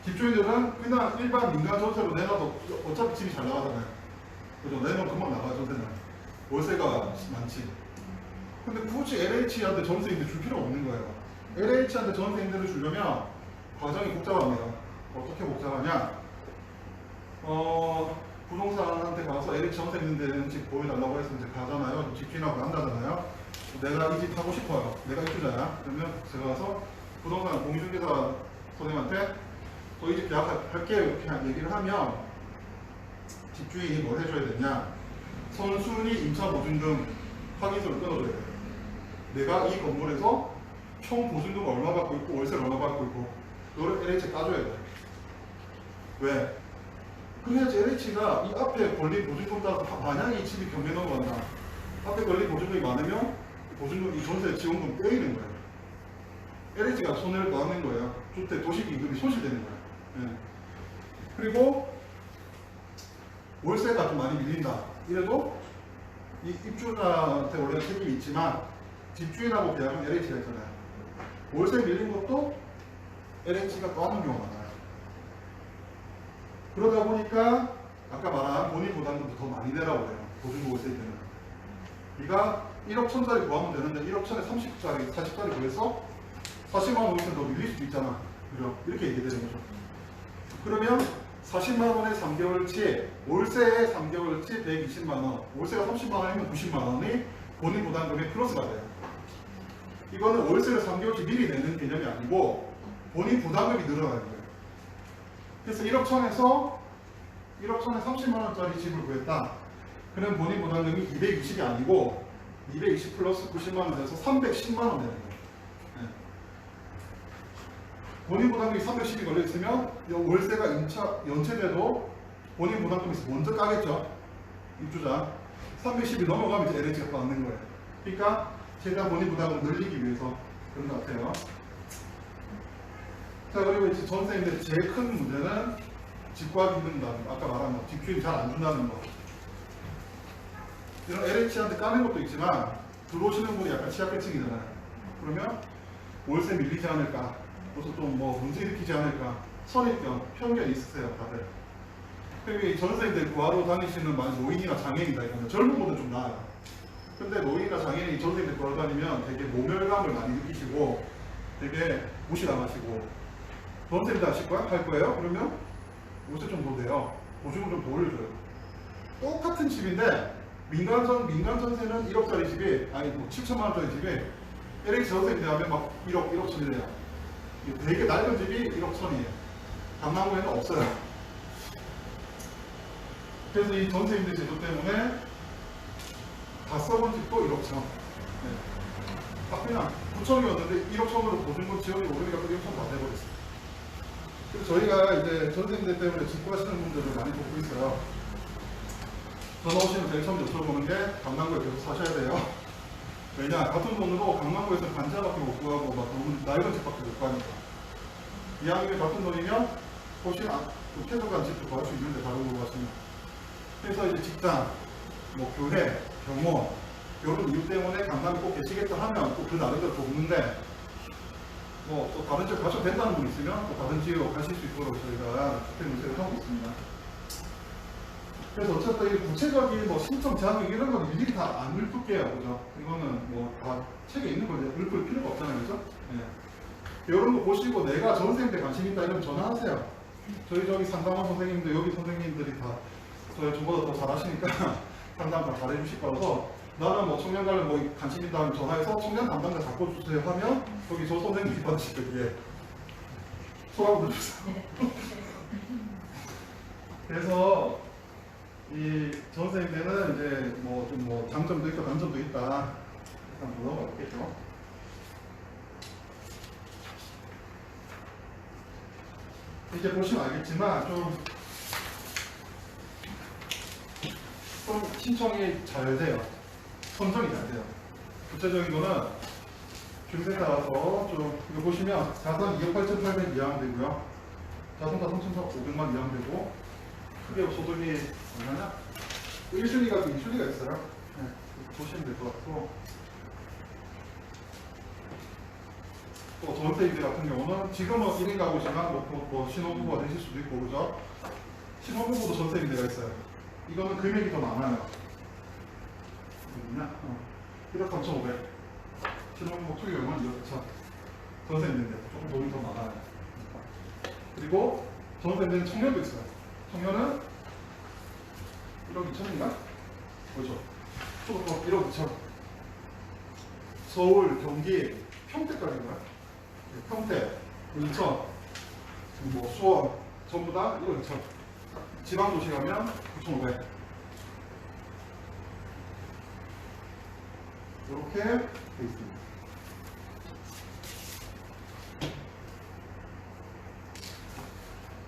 집주인들은 그냥 일반 민간 전세로 내놔도 어차피 집이 잘 나가잖아요. 그죠? 내놓으면 금방 나가죠, 전세는. 월세가 많지. 근데 굳이 LH한테 전세임대 줄 필요 없는 거예요. LH한테 전세임대를 주려면 과정이 복잡합니다. 어떻게 복잡하냐? 부동산한테 가서 LH 전세 있는 집 보여달라고 해서 이제 가잖아요. 집주인하고 만나잖아요. 내가 이 집 하고 싶어요. 내가 입주자야. 그러면 제가 가서 부동산 공인중개사 선생님한테 또 이 집 계약할게요. 이렇게 얘기를 하면 집주인이 뭘 해줘야 되냐? 선순위 임차 보증금 확인서를 끊어줘야 돼요. 내가 이 건물에서 총 보증금 얼마 받고 있고 월세를 얼마 받고 있고 그거를 LH에 따줘야 돼. 왜? 그래야지 LH가 이 앞에 걸린 보증금 따라서 만약에 이 집이 경매 넘어간다. 앞에 걸린 보증금이 많으면 보증금 이 전세 지원금 떼이는 거예요. LH가 손해를 더하는 거예요. 주택 도시기금이 손실되는 거예요. 네. 그리고 월세가 좀 많이 밀린다. 이래도 이 입주자한테 원래 책임이 있지만 집주인하고 계약은 LH가 있잖아요. 월세 밀린 것도 LH가 또 하는 경우가 많아요. 그러다 보니까 아까 말한 본인 부담금도 더 많이 내라고 해요. 보증금 월세 때는. 네가 1억 1,000짜리 구하면 되는데 1억 1,000에 30짜리, 40짜리 구해서 40만 원 월세 더 밀릴 수도 있잖아. 그죠? 이렇게 얘기되는 거죠. 그러면 40만 원에 3개월치, 월세에 3개월치 120만 원, 월세가 30만 원이면 90만 원이 본인 부담금의 플러스가 돼요. 이거는 월세를 3개월치 미리 내는 개념이 아니고 본인 부담금이 늘어나는 거예요. 그래서 1억 1,000에서 1억 1,000에 30만 원짜리 집을 구했다. 그럼 본인 부담금이 220이 아니고 220 플러스 90만 원 돼서 310만 원 되는 거예요. 네. 본인 부담금이 310이 걸려 있으면 월세가 연체돼도 본인 부담금에서 먼저 까겠죠. 입주자 310이 넘어가면 이제 LH가 받는 거예요. 그러니까 최대한 본인 부담을 늘리기 위해서 그런 것 같아요. 자, 그리고 이제 전세인데 제일 큰 문제는 집 구하기 힘든다는 거. 아까 말한 거. 집주인이 잘 안 준다는 거. 이런 LH한테 까는 것도 있지만 들어오시는 분이 약간 취약계층이잖아요. 그러면 월세 밀리지 않을까, 그래서 좀 뭐 문제 일으키지 않을까, 선입견, 편견이 있으세요, 다들. 그리고 이 전세인데 구하러 다니시는 노인이나 장애인이다 이러면 젊은 분들 좀 나아요. 근데 노인이나 장애인이 전세인데 구하러 다니면 되게 모멸감을 많이 느끼시고 되게 무시당하시고 전세인데 하실 거야? 할 거예요? 그러면 월세 좀 더 돼요. 보증금 좀 더 올려줘요. 똑같은 집인데 민간 전세는 1억짜리 집이 아니 뭐 7천만 원짜리 집이 LH 전세인데 하면 막 1억 천이래요. 되게 낡은 집이 1억 천이에요. 강남구에는 없어요. 그래서 이 전세임대 제도 때문에 다 써본 집도 1억 천. 딱 그냥 9천이었는데 1억 천으로 보증금 지원이 오르니까 그 1억 천 다 돼버렸어요. 그래서 저희가 이제 전세임대 때문에 집 구하시는 분들을 많이 보고 있어요. 전화 오시면 제일 처음 여쭤보는 게 강남구에 계속 사셔야 돼요. 왜냐, 같은 돈으로 강남구에서 반지하밖에 못 구하고 막 너무 낡은 집밖에 못 구하니까. 이왕이면 같은 돈이면 훨씬 쾌적한 집도 구할 수 있는데 다른 걸로 가시면. 그래서 이제 직장, 뭐 교회, 병원 이런 이유 때문에 강남에 꼭 계시겠다 하면 또 그 나름대로 돕는데 뭐 또 다른 지역 가셔도 된다는 분 있으면 또 다른 지역 가실 수 있도록 저희가 주택 문제를 하고 있습니다. 그래서 어쨌든 이 구체적인 뭐 신청 자격 이런 건 일일이 다 안 읊을게요, 그죠? 이거는 뭐 다 책에 있는 거죠. 읊을 필요가 없잖아요, 그죠? 네. 이런 거 보시고 내가 전세인데 관심 있다 이러면 전화하세요. 저희 상담원 선생님들 여기 선생님들이 다 저보다 더 잘하시니까 상담 다 잘해주실 거라서 나는 뭐 청년 관련 뭐 관심 있다 하면 전화해서 청년 담당자 잡고 주세요 하면 거기 저 선생님이 받으실 거기에 소감 들어주세요. 그래서 이 전세임대는 이제 뭐 좀 뭐 장점도 있고 단점도 있다. 일단 물어봐 볼게요. 이제 보시면 알겠지만 좀 신청이 잘 돼요. 선정이 잘 돼요. 구체적인 거는 중세 따라서 좀 이거 보시면 자산 2억 8,800 이하면 되고요. 자산가 3,500만 이하면 되고 크게 소득이 얼마냐? 1순위가 2순위가 있어요. 네, 보시면 될 것 같고 또 전세임대 같은 경우는 지금은 1인 가구지만 뭐 신혼부부가 되실 수도 있고 그죠? 신혼부부도 전세임대가 있어요. 이거는 금액이 더 많아요. 어디냐? 1억 3,500. 신혼부부 투기 얼마는 2억 4천. 전세임대인데 조금 돈이 더 많아요. 그리고 전세임대는 청년도 있어요. 청년은 1억 2천인가? 그렇죠. 1억 2천. 서울, 경기, 평택까지인가요? 평택, 인천, 뭐 수원 전부 다 1억 2천. 지방도시 가면 9,500. 이렇게 돼 있습니다.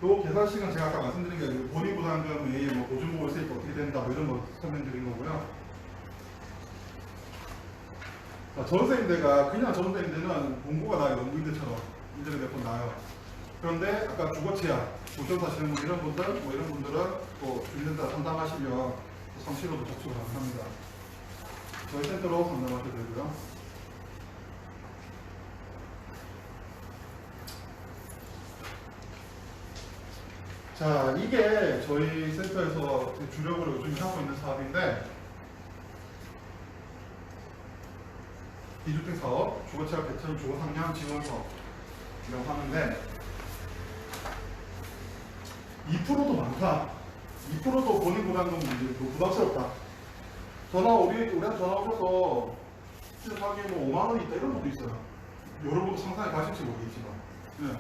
또 계산식은 제가 아까 말씀드린 게 아니고 본인 부담금이 뭐 보증보험 세입 어떻게 된다 뭐 이런 거 설명드린 거고요. 자, 전세임대가 그냥 전세임대는 공고가 나요. 농구인대처럼 인정이 몇 번 나요. 그런데 아까 주거치약, 고점 사시는 분 이런 분들 뭐 이런 분들은 또 주민센터 상담하시면 성실로도 접수가 가능합니다. 저희 센터로 상담하셔도 되고요. 자, 이게 저희 센터에서 주력으로 요즘 하고 있는 사업인데 이주택 사업, 주거치약 대체로 주거 상량 지원 사업이라고 하는데 2%도 많다. 2%도 본인 부담금 문제, 부담스럽다. 우리한테 전화 오셔서 시세하기에 뭐 5만 원이 있다 이런 것도 있어요. 여러분도 상상해 가실지 모르겠지만. 네.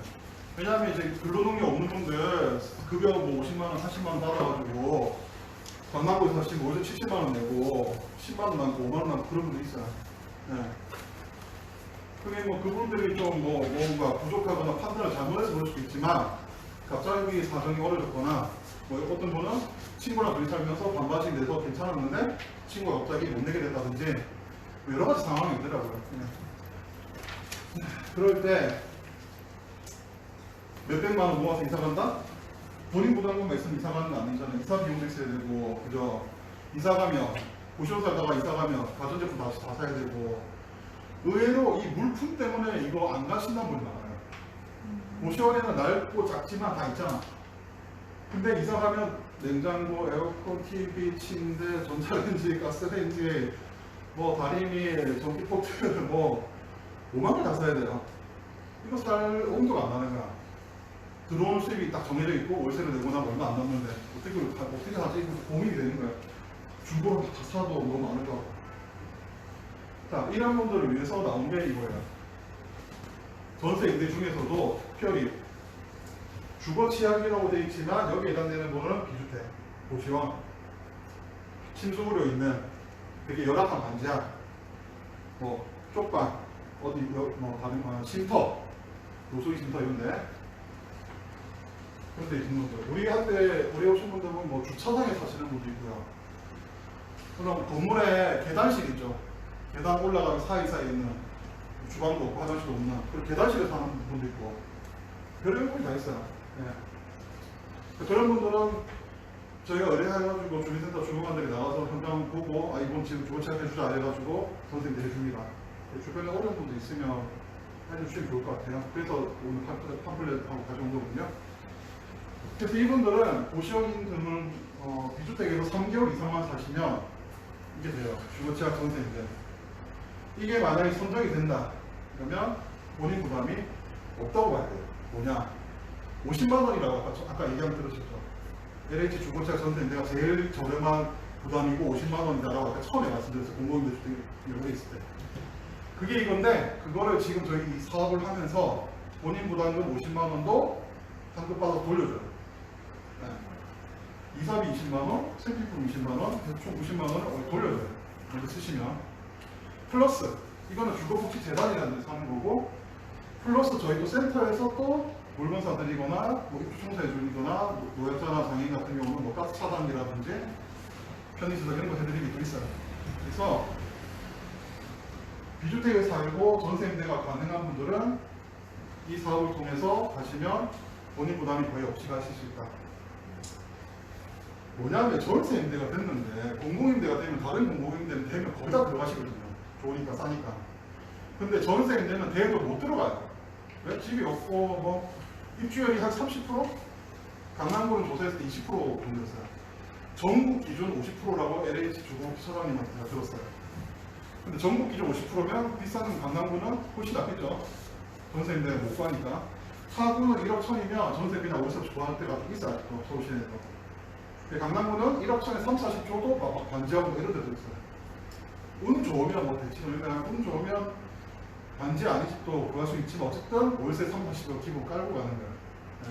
왜냐하면 이제 근로능력 없는 분들 급여 뭐 50만 원, 40만 원 받아가지고 강남구에서 사시면 월세 70만 원 내고 10만 원 남고 5만 원 남고 그런 분들 있어요. 네. 그게 뭐 그분들이 좀 뭔가 부족하거나 판단을 잘못해서 그럴 수도 있지만 갑자기 사정이 어려졌거나 뭐 어떤 분은 친구랑 둘이 살면서 반반씩 내서 괜찮았는데 친구가 갑자기 못 내게 됐다든지 뭐 여러 가지 상황이 있더라고요. 그럴 때 몇백만 원 모아서 이사 간다? 본인 부담금만 있으면 이사 가는 거 아니잖아요. 이사 비용도 있어야 되고, 그죠? 이사 가면, 고시원 살다가 이사 가면 가전제품 다 사야 되고, 의외로 이 물품 때문에 이거 안 가신다는 분이 많아요. 고시원에는 낡고 작지만 다 있잖아. 근데 이사 가면 냉장고, 에어컨, TV, 침대, 전자레인지, 가스레인지, 뭐 다리미, 전기포트, 뭐 5만 개 다 사야 돼요. 이거 살 온도가 안 나는 거야. 들어오는 수입이 딱 정해져 있고 월세를 내고 나면 얼마 안 남는데 어떻게 사지? 고민이 되는 거야. 중고로 다 사도 너무 많을 것 같고. 자, 이런 분들을 위해서 나온 게 이거예요. 전세 임대 중에서도 특별히 주거 취약이라고 되어 있지만 여기에 해당되는 분은 비주택, 도시원, 침수 우려 있는 되게 열악한 반지하, 뭐 쪽방, 어디 뭐 다른 쉼터, 노숙인 쉼터 이런데 그런데 있는 분들, 우리 오신 분들은 뭐 주차장에 사시는 분도 있고요. 그럼 건물에 계단실 있죠. 계단 올라가면 사이사이에 있는 주방도 없고 화장실도 없는 그리고 계단실에 사는 분도 있고 별의별 분이 다 있어요. 네. 그런 분들은 저희가 의뢰해가지고 주민센터 주무관들이 나가서 현장 보고 이번 지금 좋은 취약 해주자 해가지고 선생님들 해줍니다. 주변에 어려운 분도 있으면 해주시면 좋을 것 같아요. 그래서 오늘 팜플렛하고 가져온 거거든요. 그래서 이분들은 고시원인 등은 비주택에서 3개월 이상만 사시면 이게 돼요. 주거취약 전세인데 이게 만약에 선정이 된다 그러면 본인 부담이 없다고 봐야 돼요. 뭐냐 50만 원이라고 아까 얘기한 거 들으셨죠? LH 주거취약 전세인데가 제일 저렴한 부담이고 50만 원이다라고 아까 처음에 말씀드렸어요. 공공임대주택 이런 게 있을 때 그게 이건데 그거를 지금 저희 이 사업을 하면서 본인 부담금 50만 원도 환급 받아서 돌려줘요. 이사비 20만원, 생필품 20만원, 총 90만원을 돌려줘요. 먼저 쓰시면. 플러스, 이거는 주거복지재단이라는 데서 하는 거고, 플러스 저희도 센터에서 또 물건 사드리거나, 뭐 입주 청소해주거나, 노약자나 장애인 같은 경우는 뭐 가스 차단기라든지, 편의시설 이런 거 해드리는 게 또 있어요. 그래서, 비주택에 살고 전세임대가 가능한 분들은 이 사업을 통해서 가시면 본인 부담이 거의 없이 가실 수 있다. 뭐냐면 전세 임대가 됐는데 공공임대가 되면 다른 공공임대는 되면 거의 다 들어가시거든요. 좋으니까 싸니까. 근데 전세 임대는 돼도 못 들어가요. 왜? 집이 없고 뭐 입주율이 한 30%? 강남구는 조사했을 때 20% 정도였어요. 전국 기준 50%라고 LH 주거복지처장님한테 제가 들었어요. 근데 전국 기준 50%면 비싼 강남구는 훨씬 낫겠죠. 전세 임대가 못 구하니까. 하구는 1억 천이면 전세 그냥 어디서 구할 때가 좀 있어요. 서울시내에서. 강남구는 1억 천에 3, 40조도 막 반지하고 이런 데도 있어요. 운 좋으면 뭐 대충 운 좋으면 반지 아닌 집도 구할 수 있지만 어쨌든 월세 3, 40을 기본 깔고 가는 거예요. 네.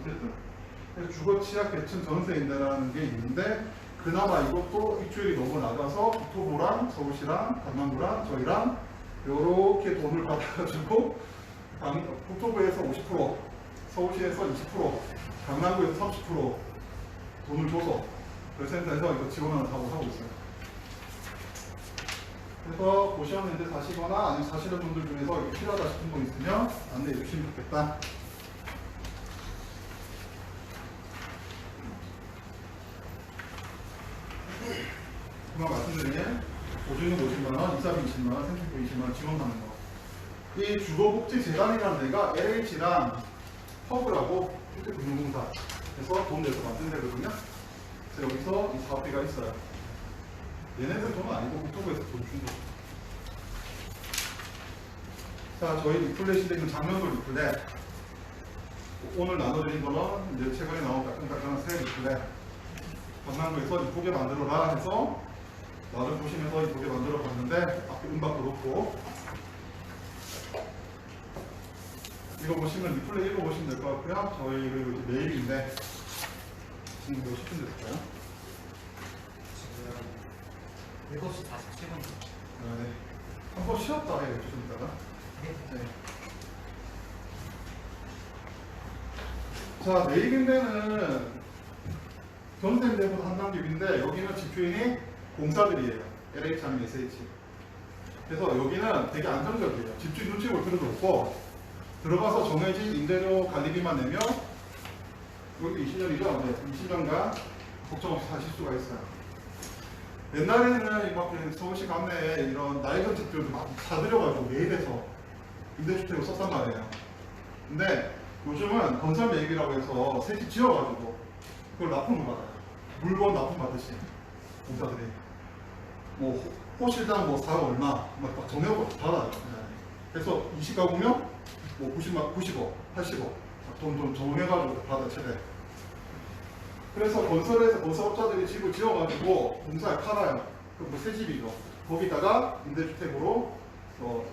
어쨌든 그래서 주거 취약 계층 전세임대라는 게 있는데 그나마 이것도 입주율이 너무 낮아서 국토부랑 서울시랑 강남구랑 저희랑 이렇게 돈을 받아가지고 국토부에서 50%, 서울시에서 20%, 강남구에서 30% 돈을 줘서 센터에서 이거 지원하는 사업을 하고 있어요. 그래서 고시원인데 사시거나 아니면 사시는 분들 중에서 이게 필요하다 싶은 분 있으면 안내해 주시면 좋겠다. 그만 말씀드리면 보증금 50만원, 이사비 20만원, 생필품 20만원 지원하는 거. 이 주거복지재단이라는 데가 LH랑 허브라고 주택금융공사 그래서 돈 내서 만든 데거든요. 그래서 여기서 이 사업비가 있어요. 얘네들 돈은 아니고 국토부에서 돈 준 거죠. 자, 저희 리플렛이 되는 장면도 리플렛. 오늘 나눠드린 거는 이제 최근에 나온 따끈따끈한 새 리플렛. 강남구에서 이쁘게 만들어라 해서 나를 보시면서 이쁘게 만들어 봤는데 앞에 음박도 놓고 이거 보시면 리플렛 읽어보시면 될 것 같고요. 저희 그리고 이제 메일인데 지금 뭐 10분 됐을까요? 지금 7시 47분. 네. 한번 쉬었다 해요. 좀 이따가. 네. 자, 내입임대는 전세임대보다 한 단계 위인데 여기는 집주인이 공사들이에요. LH 아니면 SH. 그래서 여기는 되게 안정적이에요. 집주인 눈치 볼 필요도 없고 들어가서 정해진 임대료 관리비만 내면 여기 20년이죠? 네, 20년간 걱정 없이 사실 수가 있어요. 옛날에는 이렇게 서울시 관내에 이런 낡은 집들도 막 사들여가지고 매입해서 임대주택으로 썼단 말이에요. 근데 요즘은 건설 매입이라고 해서 새 집 지어가지고 그걸 납품을 받아요. 물건 납품 받듯이 공사들이 뭐 호실당 뭐 4억 얼마 막 정해놓고 받아요. 그래서 20가구면 뭐 90억, 80억 돈 정해가지고 받아 최대. 그래서 건설업자들이 집을 지어가지고 공사에 팔아요. 그럼 뭐 새 집이죠. 거기다가 임대주택으로 저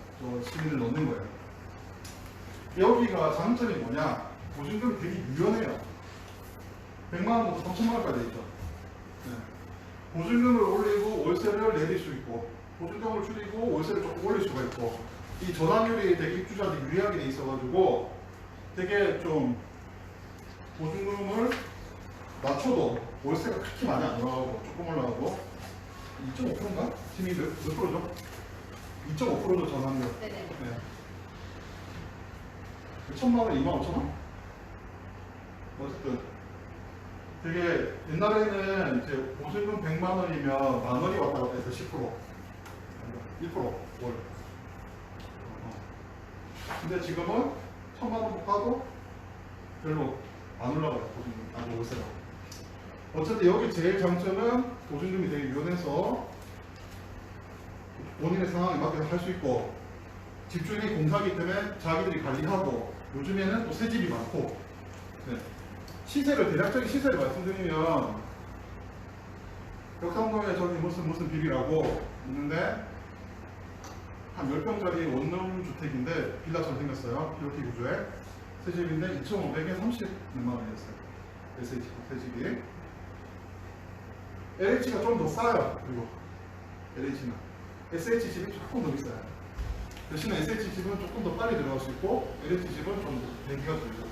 시민을 넣는 거예요. 여기가 장점이 뭐냐? 보증금이 되게 유연해요. 100만 원부터 3천만 원까지 돼 있죠. 네. 보증금을 올리고 월세를 내릴 수 있고, 보증금을 줄이고 월세를 조금 올릴 수가 있고, 이 전환율이 되게 입주자한테 유리하게 돼 있어가지고 되게 좀 보증금을 낮춰도 월세가 그렇게 많이 안 올라가고 조금 올라가고 2.5%인가? 팀이 몇 프로죠? 2.5%죠 전환율. 네네. 네. 1천만 원, 2만 5천 원? 어쨌든 되게 옛날에는 이제 보증금 100만 원이면 만 원이 왔다 갔다 해서 10%, 1% 월. 근데 지금은 1,000만 원 가도 별로 안 올라가요 보증금, 아니 월세가. 어쨌든 여기 제일 장점은 보증금이 되게 유연해서 본인의 상황에 맞게 할 수 있고, 집주인이 공사기 때문에 자기들이 관리하고, 요즘에는 또 새 집이 많고. 네. 시세를, 대략적인 시세를 말씀드리면 벽상동에 저기 무슨 비비라고 있는데 한 10평짜리 원룸 주택인데 빌라처럼 생겼어요. POT 구조에 새 집인데 2,500에 30몇 만 원이었어요. SH 새 집이. LH가 좀 더 싸요. 그리고 LH는 SH 집이 조금 더 비싸요. 대신에 SH 집은 조금 더 빨리 들어갈 수 있고 LH 집은 좀 대기가 들고.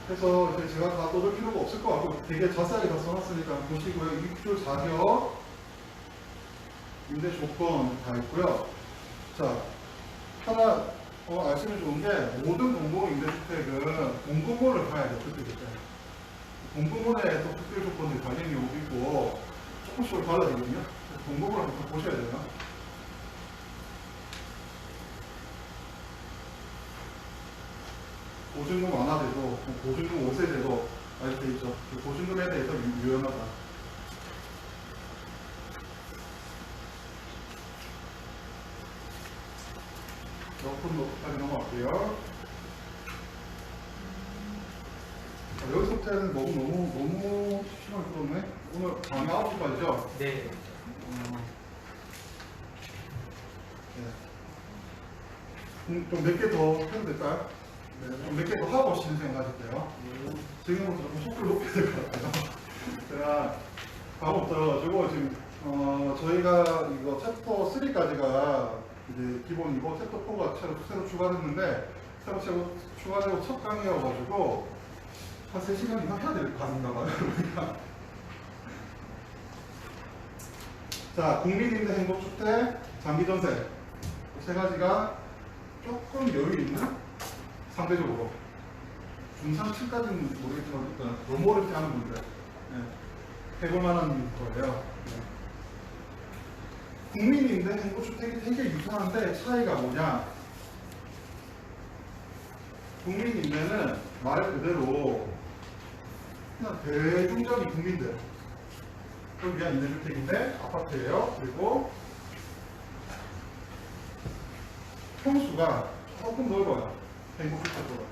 그래서 이제 제가 다 떠들 필요가 없을 것 같고 되게 자세하게 다 써놨으니까 보시고요. 입주 자격, 임대 조건 다 있고요. 자, 하나 아시면 좋은 게 모든 공공 임대주택은 공급원을 봐야 돼요. 그때. 공급원에 또 특별 조건들이 달리는 경우도 있고 조금씩 달라지거든요. 공급원을 한번 보셔야 돼요. 보증금 완화제도, 보증금 월세제도 이렇게 있죠. 보증금에 대해서 유연하다. 몇분까지 넘어갈게요. 여기서부터는 너무 시간이 끌었네. 오늘 밤 9시까지죠? 네. 좀 몇 개 더 해도 될까요? 네, 좀 몇 개 더 하고 쉬는 시간 가질게요. 지금부터 조금 속도를 높여야 될 것 같아요. 제가 밥 없어가지고 지금 저희가 이거 챕터 3까지가 이제 기본이고 챕터 4가 새로 추가됐는데 새로 추가되고 첫 강의여가지고 한 3시간 이상 해야 될 것 같은가 봐요. 그러니까. 자, 국민임대 행복주택, 장기전세 세 가지가 조금 여유 있는 상대적으로 중3층까지는 모르겠지만 일단 너무 어렵지 않은 분들 해볼 만한 거예요. 국민임대 행복주택이 되게 유사한데 차이가 뭐냐? 국민임대는 말 그대로 그냥 대중적인 국민들 그걸 위한 임대주택인데 아파트예요. 그리고 평수가 조금 넓어요. 행복주택보다.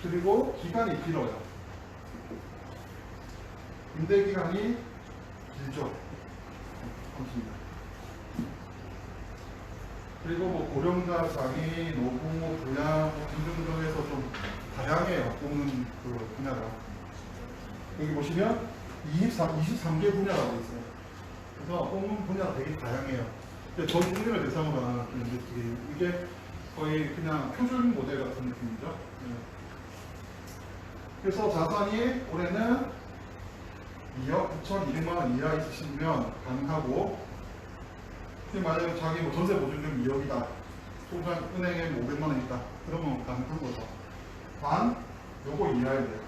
그리고 기간이 길어요. 임대 기간이 길죠. 그렇습니다. 그리고 뭐 고령자, 장애인, 노부모, 부양 등등등에서 좀 다양해요. 뽑는 그 분야가. 여기 보시면 23개 분야라고 있어요. 그래서 뽑는 분야가 되게 다양해요. 근데 전 국민을 대상으로 하는 이게 거의 그냥 표준 모델 같은 느낌이죠. 네. 그래서 자산이 올해는 2억 9,200만 원 이하 있으시면 가능하고, 만약에 자기 뭐 전세 보증금 2억이다, 통장 은행에 500만 원 있다, 그러면 가능한 거죠. 단 요거 이해해야 돼요.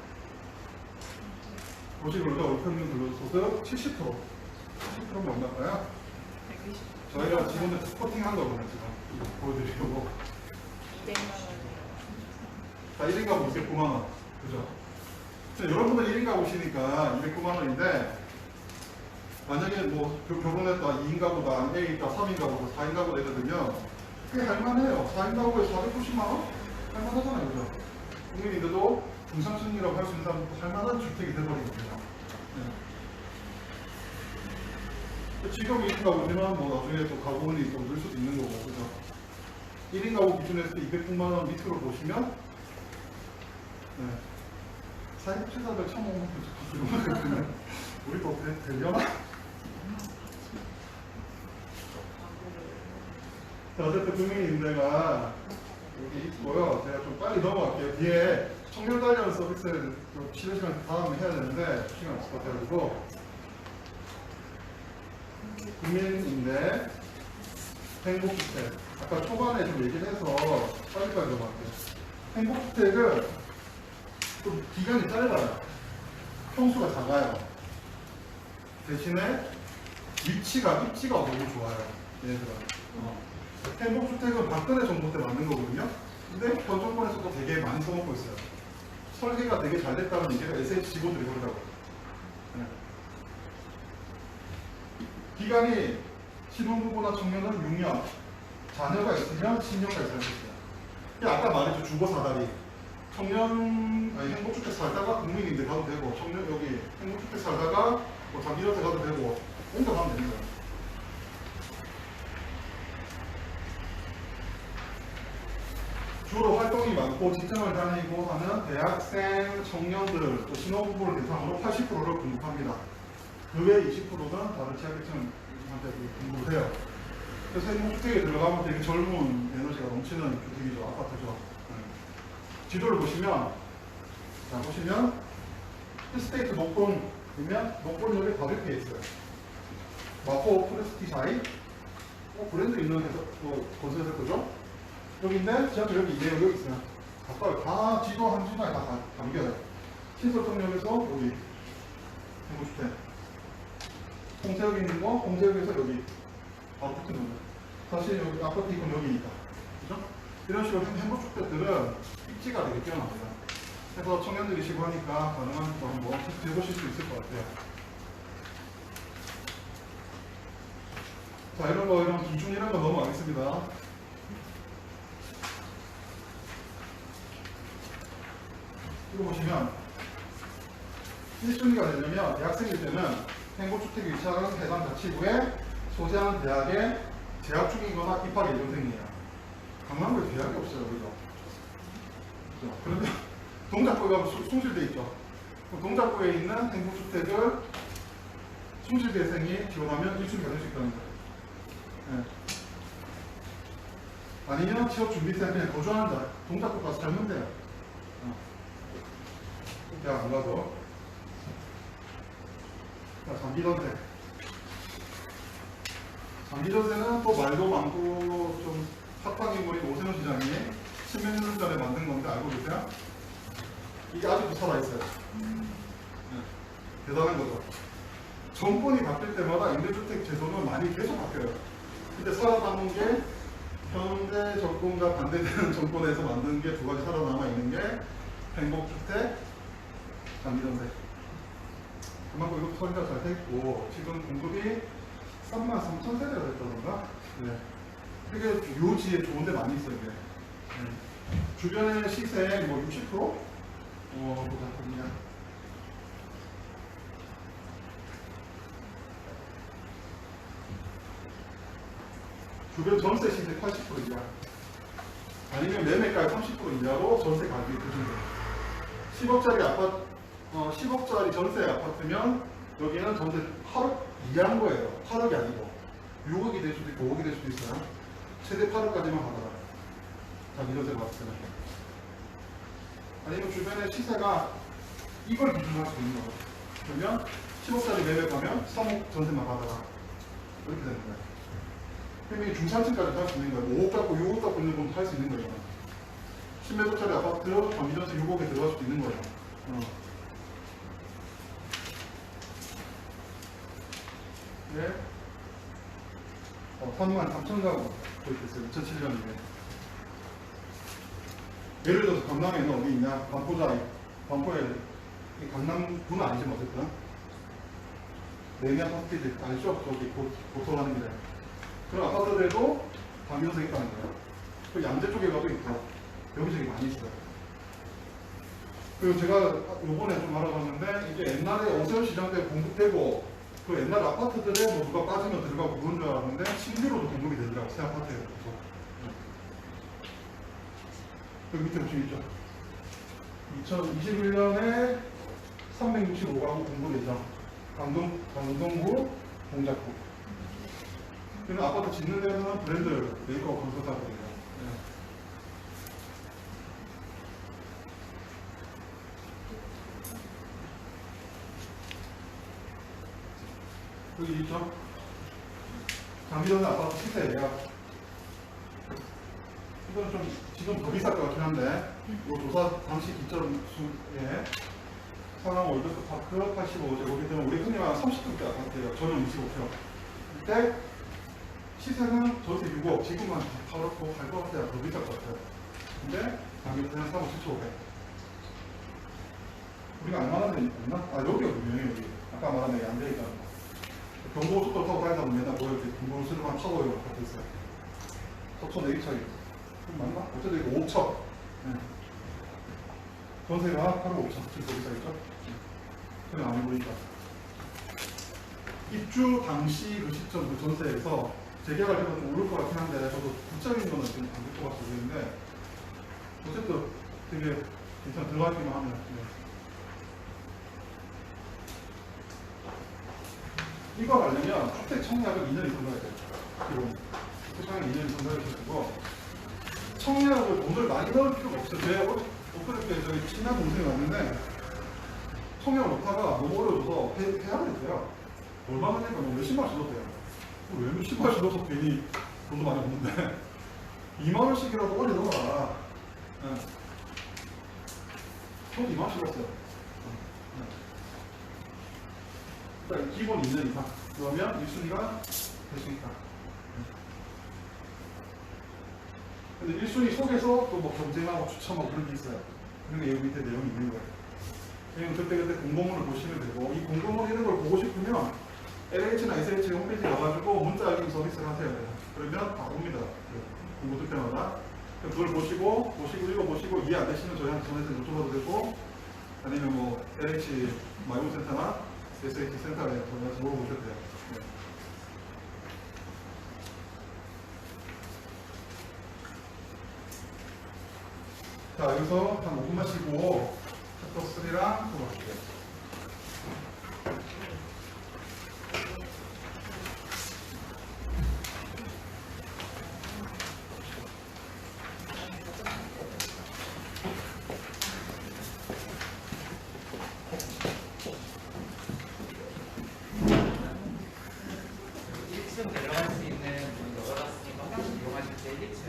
보시고도 월 평균 근로소득 70%. 70%는 얼마일까요? 120. 저희가 지금은 스포팅 한 거거든요. 지금 보여드리려고. 200만 원. 자, 1인 가구 209만 원. 그죠? 여러분들 1인 가구시니까 209만 원인데, 만약에 뭐 결혼했다, 2인 가구다, A 있다, 3인 가구다, 4인 가구다 이러면 꽤 할만해요. 4인 가구에 490만 원? 할만하잖아요. 그죠? 국민인데도 중산층이라고 할 수 있는 사람도 할 만한 주택이 돼버린 겁니다. 네. 지금 1인 가구지만 뭐 나중에 또 가구원이 또 늘 수도 있는 거고, 그죠? 1인 가구 기준에서 200만 원 밑으로 보시면, 네. 4,700, 1,500, 우리 또 되려나? 자, 어쨌든 국민임대가 여기 있고요. 제가 좀 빨리 넘어갈게요. 뒤에 청년 관련 서비스를 좀 쉬는 시간 다음에 해야 되는데 시간 없을 것 같아가지고 국민임대, 행복주택 아까 초반에 좀 얘기를 해서 빨리빨리 넘어갈게요. 행복주택은 좀 기간이 짧아요. 평수가 작아요. 대신에 입지가 너무 좋아요. 얘네들은. 행복주택은 박근혜 정부 때 만든 거거든요. 근데 전 정권에서도 되게 많이 써먹고 있어요. 설계가 되게 잘 됐다는 얘기를 SH 직원들이 그러더라고요. 네. 기간이 신혼부부나 청년은 6년, 자녀가 있으면 10년까지 살 수 있어요. 아까 말했죠. 주거 사다리. 행복주택 살다가 국민임대 가도 되고, 청년 여기 행복주택 살다가 뭐 장기전세 가도 되고, 옮겨가면 되는 거예요. 주로 활동이 많고 직장을 다니고 하는 대학생, 청년들, 또 신혼부부를 대상으로 80%를 공급합니다. 그 외 20%는 다른 취약계층한테 공급을 해요. 그래서 행복주택에 들어가면 되게 젊은 에너지가 넘치는 주택이죠. 아파트죠. 지도를 보시면, 자, 보시면, 힐스테이트 녹본이면 녹본역에 바로 옆에 있어요. 마포 프레스티 사이, 브랜드 있는 건설회사 거죠? 여기인데, 지하철 여기 있네요. 여기 있어요. 가까워요. 다 지도 한 시간에 다 담겨요. 신설동역에서 여기 행복주택. 홍세역에 있는 거, 홍세역에서 여기 바로 붙은 거죠. 사실 여기 아파트 있고 여기니까. 그죠? 이런 식으로 행복주택들은 입지가 되게 뛰어납니다. 그래서 청년들이시고 하니까 가능한 거 한번 해보실 수 있을 것 같아요. 자, 이런 기준 이런 거 넘어가겠습니다. 이거 보시면 1순위가 되려면 대학생일 때는 행복주택 위치하는 해당 자치구에 소재하는 대학에 재학 중이거나 입학 예정생이에요. 강남구에 대학이 없어요. 그죠? 그런데 동작구에 가면 숭실대 있죠. 동작구에 있는 행복주택을 숭실대생이 지원하면 1순위가 될 수 있다는 거예요. 네. 아니면 취업준비생 그냥 거주하는 자 동작구 가서 살면 돼요. 대학 안 가도. 자, 장기전세. 장기전세는 또 말도 많고 좀 핫한 인물인 오세훈 시장이 10몇 년 전에 만든 건데 알고 계세요? 이게 아직도 살아있어요. 네. 대단한 거죠. 정권이 바뀔 때마다 임대주택 제도는 많이 계속 바뀌어요. 근데 살아남은 게 현대 정권과 반대되는 정권에서 만든 게 두 가지 살아남아 있는 게 행복주택, 장기전세. 그만큼 이것도 처리가 잘 됐고 지금 공급이 33,000세대가 됐다던가. 네. 되게 요지에 좋은데 많이 있어요. 이게. 네. 주변의 시세 뭐 60%? 보자 보면 주변 전세 시세 80% 이하. 아니면 매매가 30% 이하로 전세 가격이 조정돼요. 10억짜리 아파트, 10억짜리 전세 아파트면 여기는 전세 8억 이하인 거예요. 8억이 아니고 6억이 될 수도 있고 5억이 될 수도 있어요. 최대 8억까지만 받아라. 자기 전세 봤을 때는. 아니면 주변의 시세가 이걸 기준으로 할 수 있는 거예요. 그러면 10억짜리 매매 가면 3억 전세만 받아라. 이렇게 되는 거예요. 그러면 중산층까지 할 수 있는 거예요. 5억 갖고 6억 갖고 있는 분도 할 수 있는 거예요. 10매도짜리 아파트 장기전세 6억에 들어갈 수도 있는 거예요. 네. 33,000가구 도입됐어요. 2007년이네. 예를 들어서 강남에는 어디 있냐? 반포에 강남구는 아니지만 어쨌든 내면 아파트들 알죠? 저기 고토라는 길에 그런 아파트들도 장기전세 있다는 거예요. 그 양재 쪽에 가도 있고 여기저기 많이 있어요. 그리고 제가 요번에 좀 알아봤는데 이게 옛날에 오세훈 시장 때 공급되고 그 옛날 아파트들에 뭐 누가 빠지면 들어가고 그런 줄 알았는데 신규로도 공급이 되더라고 새 아파트에. 여기 밑에 보시면 있죠. 2021년에 365가구 공급 예정. 강동구 동작구. 그는 아파트 짓는 데는 브랜드 메이커 건설사거든요. 여기 있죠? 장비전은 아파트 시세 예약. 이건 좀 지금 더 비쌀 것 같긴 한데, 이 조사 당시 기점수에 상암 월드컵 파크 85제곱미터는 우리 흔히 말하는 30평대 아파트예요. 전용 25평. 이때 시세는 전세 6억, 지금은 8억 할 것 같아요. 더 비쌀 것 같아요. 근데 장비전은 3억 7,500. 우리가 얼마나 되니 있나? 아, 여기가 분명히 여기. 아까 말한 여기 앉아있다는 거. 경보고속도로 타고 다니다 보면 맨날 보여. 이렇게 공부를 쓰려면 타고 이렇게 같아 있어요. 서촌 A차이. 맞나? 어쨌든 이거 5천. 네. 전세가 8억 5천. 지금 거기서 있죠? 그냥 안 보니까. 입주 당시 그 시점 그 전세에서 재개발 때도 좀 오를 것 같긴 한데, 저도 구체적인 거는 지금 안 될 것 같아서 그랬는데, 어쨌든 되게 괜찮아. 들어가기만 하면. 네. 이걸 알려면 주택 청약을 2년 이상 넣어야 돼요. 기본. 주택 청약 2년 이상 넣어야 되고, 청약을 돈을 많이 넣을 필요가 없어요. 제가 엊그저께 저희 친한 동생이 왔는데, 청약을 넣다가 너무 어려워져서 해야 됐대요. 얼마나 하니까 뭐 몇십만 원씩 넣었대요. 왜 몇십만 원씩 넣어서 괜히 돈도 많이 없는데, 2만 원씩이라도 올려 넣어라. 네. 저도 2만 원씩 넣었어요. 일단 기본 2년 이상. 그러면 1순위가 될 수 있다. 근데 1순위 속에서 또 뭐 경쟁하고 추첨하고 그런 게 있어요. 그런 게 여기 밑에 내용이 있는 거예요. 그냥 그때 공고문을 보시면 되고, 이 공고문 이런 걸 보고 싶으면 LH나 SH 홈페이지에 가가지고 문자 알림 서비스를 하세요. 그러면 다 옵니다. 공고 뜰 때마다. 그걸 보시고 읽어보시고 이해 안 되시면 저희한테 전해서 여쭤봐도 되고, 아니면 뭐 LH 마이홈센터나 SH 센터에 전화해서 물어보셔도 돼요. 네. 자, 여기서 한 5분만 쉬고 챕터 3랑 들어갈게요. 내려갈 수 있는 문 열어놨으니까 혹시 이용하실 때 1층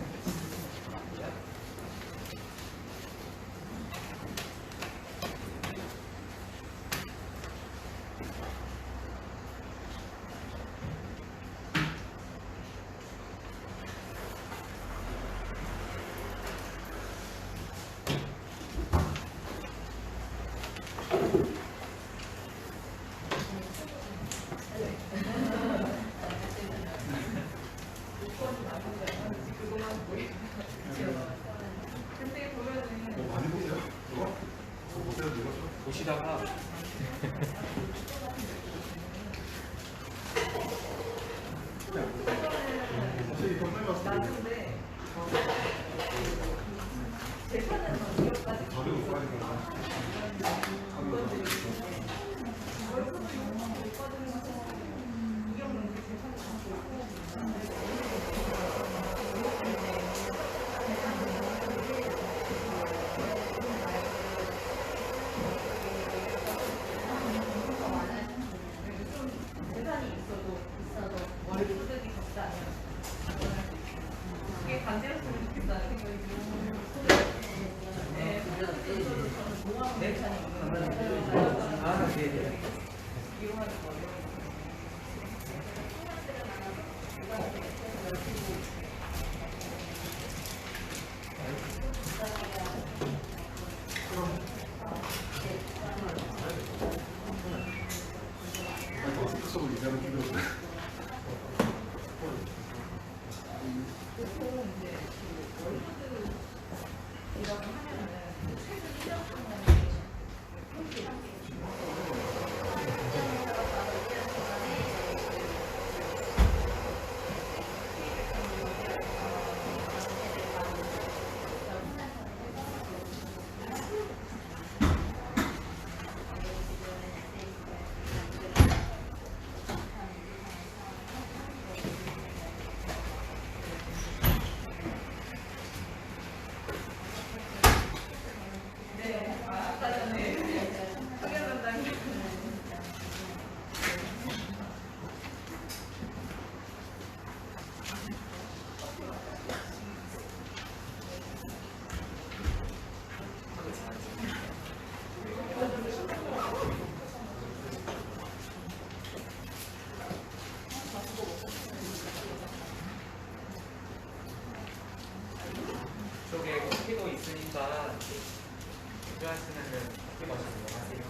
많이 보세요. 저거? 보세요, 이거 좀. 보시다가 사실 경매 갔을 때 저도 못 가니까. 이라고 하면은 최근 1년 동안 바퀴도 있으니까 필요하시면은 바퀴 마시고 하세요.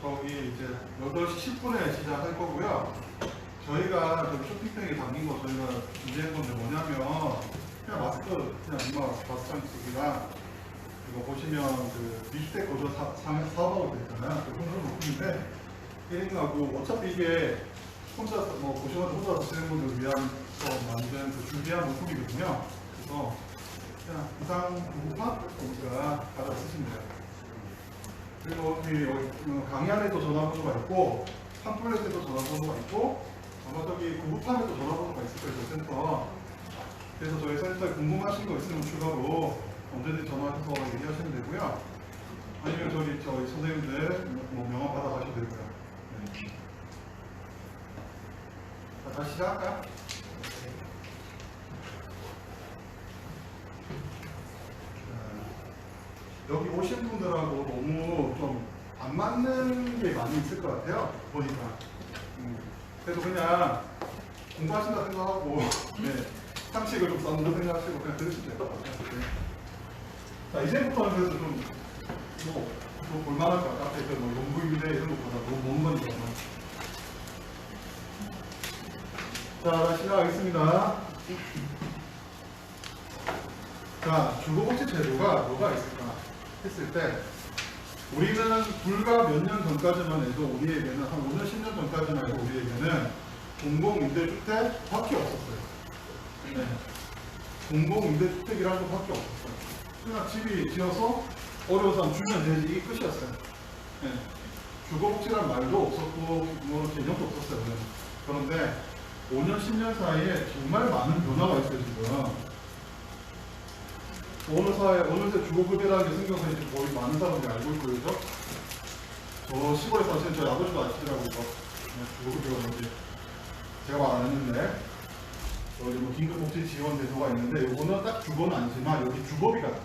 저기 이제 8시 10분에 시작할 거고요. 저희가 저기 쇼핑백에 담긴 거 저희가 준비한 건데 뭐냐면 그냥 마스크, 그냥 이마 마스크 쓰기랑 이거 보시면 그 밑에 거저 사업하고 있잖아요. 그 홍보 높은데 1인가구 어차피 이게 혼자 뭐 보시면 혼자 쓰시는 분들 위한 만든 그 준비한 물품이거든요. 그래서 그냥 이상 부부만 우리가 받아 쓰시면 돼요. 그리고 여기 강의 안에도 전화번호가 있고 팜플렛에도 전화번호가 있고 아마 저기 구급함에도 전화번호가 있을 거예요. 저 센터. 그래서 저희 센터에 궁금하신 거 있으면 추가로 언제든지 전화해서 얘기하시면 되고요. 아니면 저희 선생님들 뭐 명함 받아가셔도 되고요. 네. 자, 다시 시작할까요? 여기 오신 분들하고 너무 좀 안 맞는 게 많이 있을 것 같아요. 보니까. 그래도 그냥 공부하신다 생각하고 네. 상식을 좀 쌓는다 생각하시고 그냥 들으시면 돼요. 자, 이제부터는 그래서 뭐 볼만할 것 같아요. 앞에 뭐 연구인데 이런 것보다 너무 먼 거니까. 자, 시작하겠습니다. 자, 주거복지 제도가 뭐가 있을까 했을 때 우리는 불과 몇 년 전까지만 해도 우리에게는 한 5년, 10년 전까지만 해도 우리에게는 공공임대주택밖에 없었어요. 네. 공공임대주택이라는 것밖에 없었어요. 그냥 집이 지어서 어려운 사람 주면 되지 이게 끝이었어요. 네. 주거복지란 말도 없었고 뭐 개념도 없었어요. 그런데 5년, 10년 사이에 정말 많은 변화가 있어요. 지금 어느 사회, 어느 때 주거급여라는 게 생겨서 이제 거의 많은 사람들이 알고 있고, 그죠? 저 시골에 사시는 저희 아버지도 아시더라고요. 주거급여가 뭔지. 제가 말 안 했는데, 여기 뭐 긴급복지 지원 제도가 있는데, 이거는 딱 주거는 아니지만, 여기 주거비가 나와요.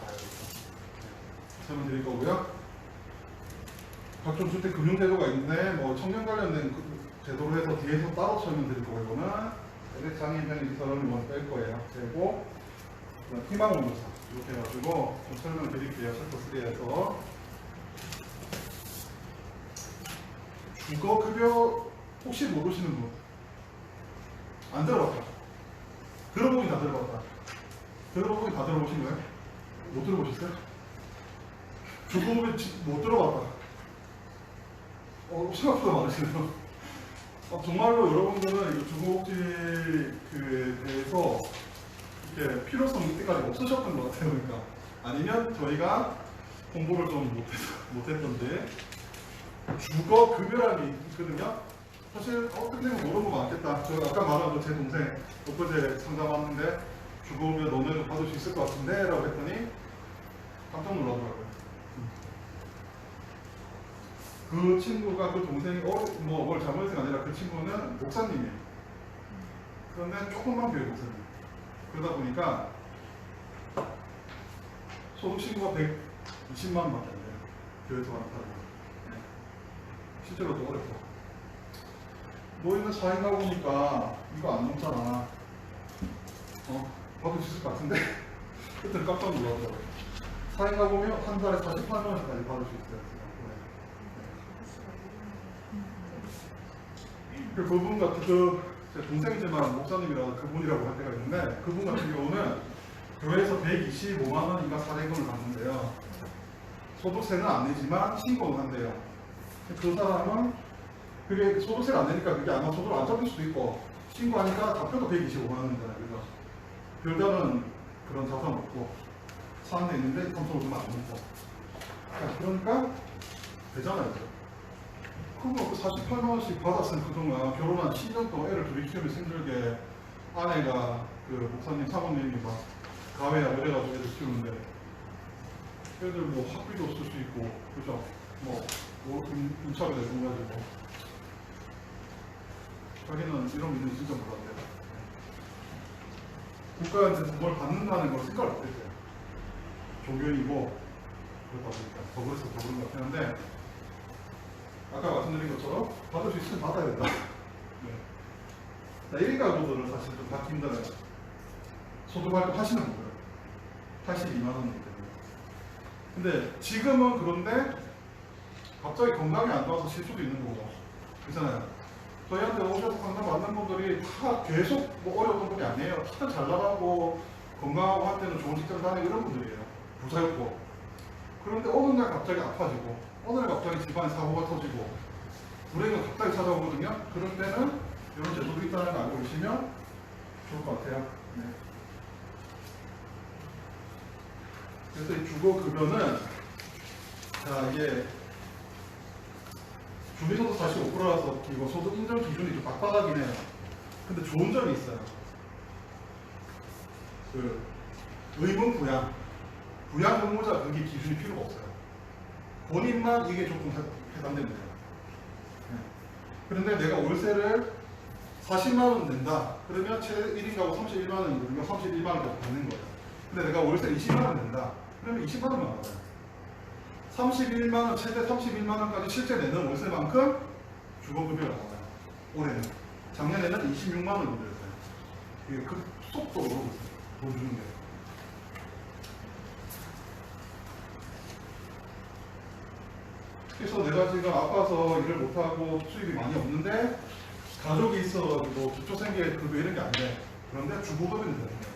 설명드릴 거고요. 각종 주택 금융 제도가 있는데, 뭐 청년 관련된 제도로 해서 뒤에서 따로 설명드릴 거고, 이거는 장애인 편의시설을 먼저 뺄 거예요. 그리고 희망원조사. 이렇게 해가지고 좀 설명을 드릴게요. 챕터 3에서 주거급여 혹시 모르시는 분? 안 들어봤다. 들어보긴 다 들어봤다. 들어보긴 다 들어보신 거예요? 못 들어보셨어요? 주거급여 못 들어봤다. 생각보다 많으시네요. 정말로 여러분들은 이 주거복지 대해서 이렇게 필요성 이때까지 없으셨던 것 같아요. 그러니까 아니면 저희가 공부를 좀 못했던지 주거급여라는 게 있거든요. 사실 근데 모르는 거 많겠다. 저 아까 말한 제 동생 엊그제 상담 왔는데 주거급여 너네도 받을 수 있을 것 같은데 라고 했더니 깜짝 놀라더라고요. 그 친구가 그 동생이 뭘 잘못해서가 아니라 그 친구는 목사님이에요. 그런데 조금만 교회 목사님. 그러다 보니까 소득 신고가 120만 원밖에 안 돼요. 교회에서 많다고. 네. 실제로 도 어렵고. 노인은 4인 가구니까 이거 안 넘잖아. 받을 수 있을 것 같은데? 그때는 깜짝 놀라더라고요. 4인 가구면 한 달에 48만 원씩까지 받을 수 있어요. 그 부분 같은 제 동생이지만 목사님이라서 그분이라고 할 때가 있는데 그분 같은 경우는 교회에서 125만 원인가 사례금을 받는데요. 소득세는 안 내지만 신고는 한대요. 그 사람은 그게 소득세를 안 내니까 그게 아마 소득을 안 잡힐 수도 있고 신고하니까 잡혀도 125만 원이잖아요. 그래서 별다른 그런 자산 없고 사는 데 있는데 삼성을 안 넣고 그러니까 되잖아요. 그럼 그 48만 원씩 받았으면 그동안 결혼한 10년 동안 애를 둘이 키우면 힘들게 아내가 그 목사님 사모님이 막 가외야 이래가지고 애를 키우는데 애들 뭐 학비도 쓸 수 있고 그죠? 뭐 임차비도 내고 자기는 이런 믿음이 진짜 몰랐대요. 국가한테 뭘 받는다는 걸 생각을 못했대요. 종교인이고 그러다 보니까 더 그래서 더 그런 것 같긴 한데 아까 말씀드린 것처럼 받을 수 있으면 받아야 된다. 네. 1인 가구들은 사실 좀 받기 힘들어요. 소득 활동 하시는 거예요. 82만 원이기 때문에. 근데 지금은 그런데 갑자기 건강이 안 좋아서 쉴 수도 있는 거고. 그렇잖아요. 저희한테 오셔서 상담 받는 분들이 다 계속 뭐 어려웠던 분이 아니에요. 다 잘 나가고 건강하고 할 때는 좋은 직장 다니고 이런 분들이에요. 부자였고. 그런데 어느 날 갑자기 아파지고 어느 날 갑자기 집안에 사고가 터지고 불행이 갑자기 찾아오거든요. 그럴 때는 이런 제도도 있다는 걸 알고 계시면 좋을 것 같아요. 네. 그래서 이 주거급여는 자 이게 중위소득 45%라서 이거 소득 인정 기준이 좀 빡빡하긴 해요. 근데 좋은 점이 있어요. 그 의무 부양 의무자 등기 기준이 필요가 없어요. 본인만 이게 조금 해당됩니다. 네. 그런데 내가 월세를 40만 원 낸다. 그러면 최대 1인 가구 31만 원이거든요. 31만 원까지 받는 거예요. 근데 내가 월세 20만 원 낸다. 그러면 20만 원만 받아요. 31만 원, 최대 31만 원까지 실제 내는 월세만큼 주거급여가 나와요. 올해는. 작년에는 26만 원 정도였어요. 속도로 돈 주는 게. 그래서 내가 지금 아파서 일을 못하고 수입이 많이 없는데 가족이 있어가지고 기초생계급여 이런 게 안 돼. 그런데 주부급여는 되는 거야.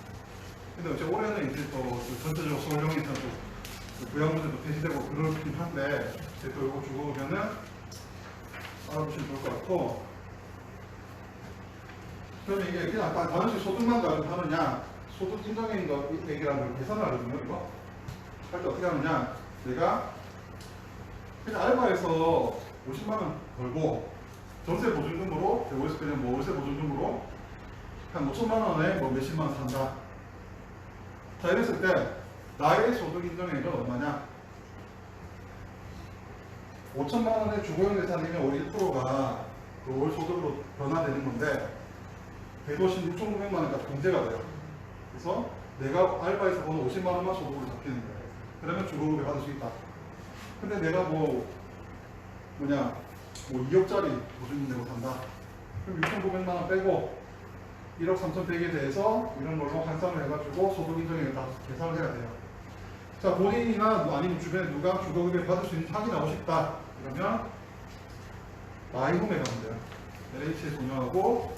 근데 어째 올해는 이제 또 전체적으로 서울형에서는 또 부양문제도 폐지되고 그렇긴 한데 이제 또 이거 주부급여는 알아보시면 좋을 것 같고. 그러면 이게 그냥 단순히 소득만 가지고 소득 인정인 거 얘기라는 걸 계산을 하거든요. 이거 할 때 어떻게 하느냐, 내가 그냥 알바해서 50만 원 벌고 전세 보증금으로 월세 그냥 뭐 월세 보증금으로 한 5천만 원에 뭐 몇십만 원 산다. 자 이랬을 때 나의 소득 인정액은 얼마냐? 5천만 원의 주거용 예산이면 월 1%가 그 월 소득으로 변화되는 건데 대도시 6,900만 원까지 공제가 돼요. 그래서 내가 알바에서 버는 50만 원만 소득으로 잡히는 거예요. 그러면 주거급여 받을 수 있다. 근데 내가 뭐 2억짜리 보증금 내고 산다. 그럼 6,900만 원 빼고 1억 3,100에 대해서 이런 걸로 환산을 해가지고 소득 인정액을 다 계산을 해야 돼요. 자, 본인이나 아니면 주변에 누가 주거급여 받을 수 있는지 확인하고 싶다. 그러면 마이홈에 가면 돼요. LH에 동의하고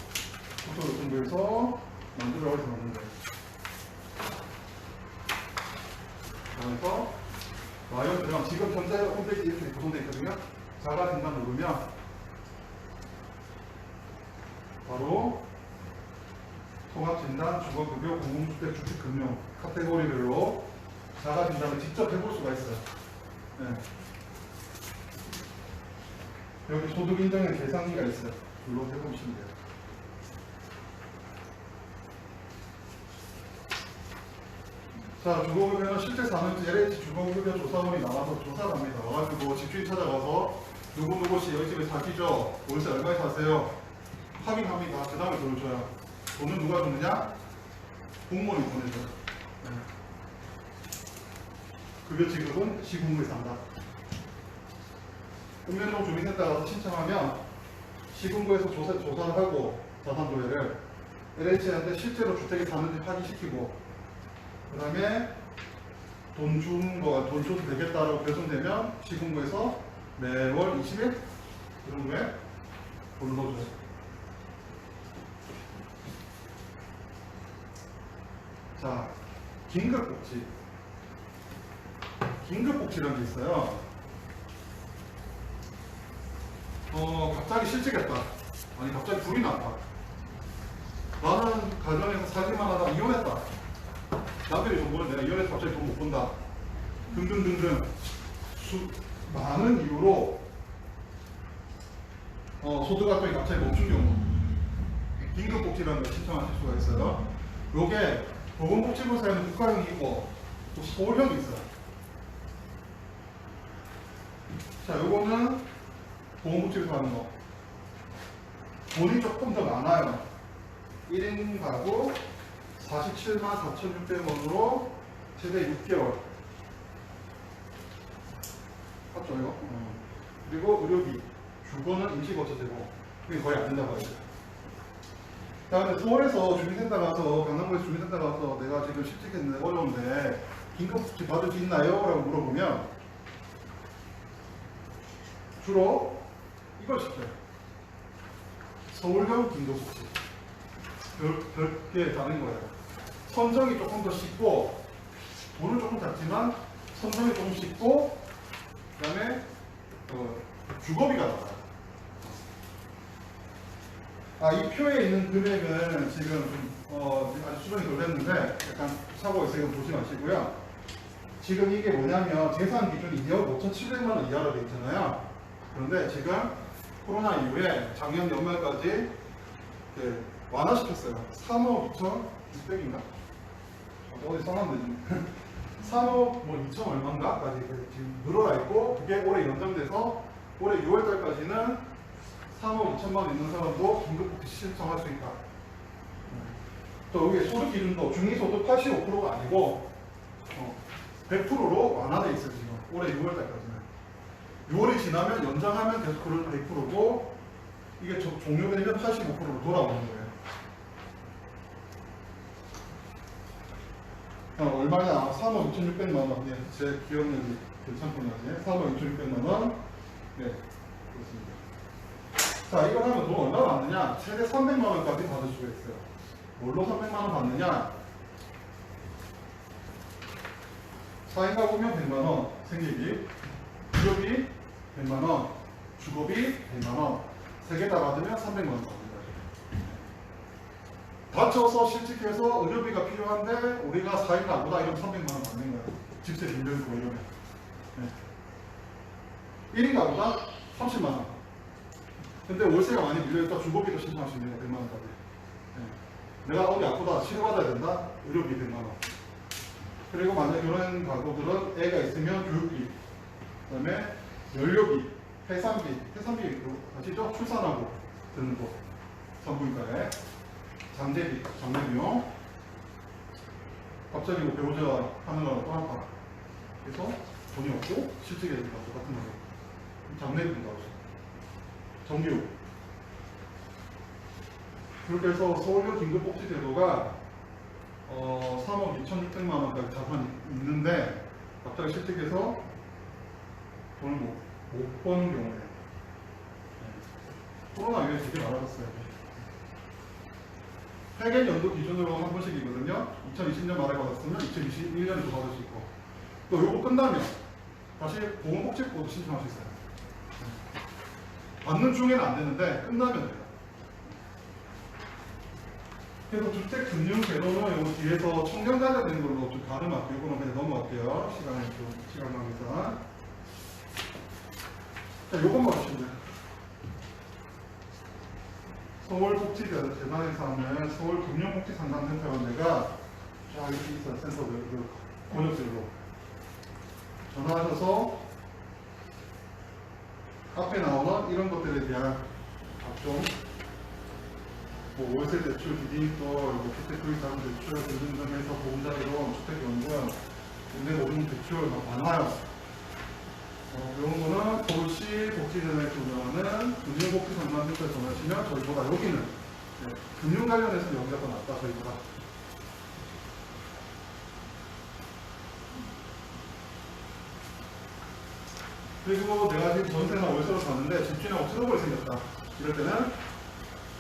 국토교통부에서 만들어서 넣는 거예요. 그래서 마이홈 들어가면 지금 현재 홈페이지 이렇게 구성되어 있거든요. 자가 진단 누르면 바로 통합진단, 주거급여, 공공주택, 주택금융 카테고리별로 자가 진단을 직접 해볼 수가 있어요. 네. 여기 소득 인정의 계산기가 있어요. 눌러 해보시면 돼요. 자, 주거급여는 실제 사는 LH 주거급여 조사원이 나와서 조사를 합니다. 와가지고 집주인 찾아가서 누구누구씨 여기 집에 사시죠? 월세 얼마에 사세요? 확인합니다. 그 다음에 돈을 줘요. 돈은 누가 주느냐? 공무원이 보내줘요. 네. 급여 지급은 시군구에서 한다. 읍면동 주민센터 가서 신청하면 시군구에서 조사를 하고 자산조회를 LH한테 실제로 주택에 사는지 확인시키고 그 다음에 돈 줘도 되겠다라고 결정되면 시군구에서 매월 20일 그 정도에 돈을 넣어줘요. 자, 긴급복지. 긴급복지라는 게 있어요. 갑자기 실직했다. 아니, 갑자기 불이 났다. 나는 가정에서 살기만 하다 이혼했다. 남편이 돈 버는 내가 이혼해서 갑자기 돈 못 번다. 등등등등. 많은 이유로 소득 활동이 갑자기 멈춘 경우 긴급복지라는 걸 신청하실 수가 있어요. 요게 보건복지부에서는 국가형이 있고 또 서울형이 있어요. 자, 요거는 보건복지부에서 하는 거. 돈이 조금 더 많아요. 1인 가구 47만 4,600원으로 최대 6개월. 맞죠, 이거? 그리고 의료비, 주거는 임시거처제고, 그게 거의 안 된다고 하죠. 다음에 서울에서 주민센터 가서, 강남구에서 주민센터 가서 내가 지금 실직했는데 어려운데 긴급복지 받을 수 있나요? 라고 물어보면 주로 이걸 시켜요. 서울형 긴급복지. 별게 다른 거예요. 선정이 조금 더 쉽고, 돈은 조금 작지만 선정이 조금 쉽고, 그 다음에 주거비가 나와요. 이 표에 있는 금액은 지금 아주 수정이 덜 됐는데 약간 사고가 있어요. 이거 보지 마시고요. 지금 이게 뭐냐면 재산 기준이 2억 5,700만 원 이하로 되어 있잖아요. 그런데 지금 코로나 이후에 작년 연말까지 완화시켰어요. 3억 2,600인가? 어디 써놨는데 3억 2천 얼마인가까지 지금 늘어나 있고, 그게 올해 연장돼서 올해 6월달까지는 3억 2천만 원 있는 사람도 긴급복지 신청할 수 있다. 또 여기 소득 기준도 중위소득 85%가 아니고 100%로 완화돼 있어요. 지금 올해 6월달까지는. 6월이 지나면 연장하면 계속 그런 100%고 이게 종료되면 85%로 돌아오는 거예요. 얼마냐? 3억 2,600만 원. 네, 제 기억력이 괜찮군요. 3억 2,600만 원. 네, 그렇습니다. 자, 이걸 하면 돈 얼마나 받느냐? 최대 300만 원까지 받을 수가 있어요. 뭘로 300만 원 받느냐? 4인 가구면 100만 원, 생계비, 의료비 100만 원, 주거비 100만 원, 3개 다 받으면 300만 원 받습니다. 다쳐서 실직해서 의료비가 필요한데 우리가 4인 가구다 이러면 300만 원 받는 거예요. 집세 빌려주고 이러면. 네. 1인 가구다 30만 원. 근데 월세가 많이 밀려있다 주거비도 신청할 수 있는 거 100만 원까지. 네. 내가 어디 아프다 치료받아야 된다 의료비 100만 원. 그리고 만약 이런 가구들은 애가 있으면 교육비, 그 다음에 연료비, 해산비 아시죠? 출산하고 드는 거 산부인과에 잠재비, 장례비용 갑자기 뭐 배우자 하느라고 또 아파 그래서 돈이 없고 실직해야 된다 똑같은 거죠. 장례비도 나오죠. 정규 그렇게 해서 서울형 긴급복지제도가 3억 2,600만 원까지 자산이 있는데 갑자기 실직해서 돈을 못 버는 경우에 코로나 이후에 되게 많아졌어요. 회계 연도 기준으로 한 번씩이거든요. 2020년 말에 받았으면 2021년에도 받을 수 있고 또 요거 끝나면 다시 보건복지부도 신청할 수 있어요. 받는 중에는 안 되는데 끝나면 돼요. 그래서 주택금융제도는 요 뒤에서 청년 관련된 걸로 좀 가름할게요. 이거는 그냥 넘어갈게요. 시간 관계상. 자, 요것만 보시면 돼요. 서울복지재단에서 하는 서울금융복지상담센터가 자, 이렇게 있어요. 센터들, 권역별로. 전화하셔서 앞에 나오는 이런 것들에 대한 각종 뭐 월세 대출, 디딤돌, 주택 구입 자금 대출 등등등에서 보험자료로 주택연금, 임대 보증 대출 많아요. 이런 거는 서울시 복지재단에서 운영하는 금융복지상담센터에 전화하시면 저희보다 여기는 금융 관련해서 여기가 더 낫다 저희보다. 그리고 내가 지금 전세나 월세로 샀는데 집주인하고 트러블이 생겼다. 이럴 때는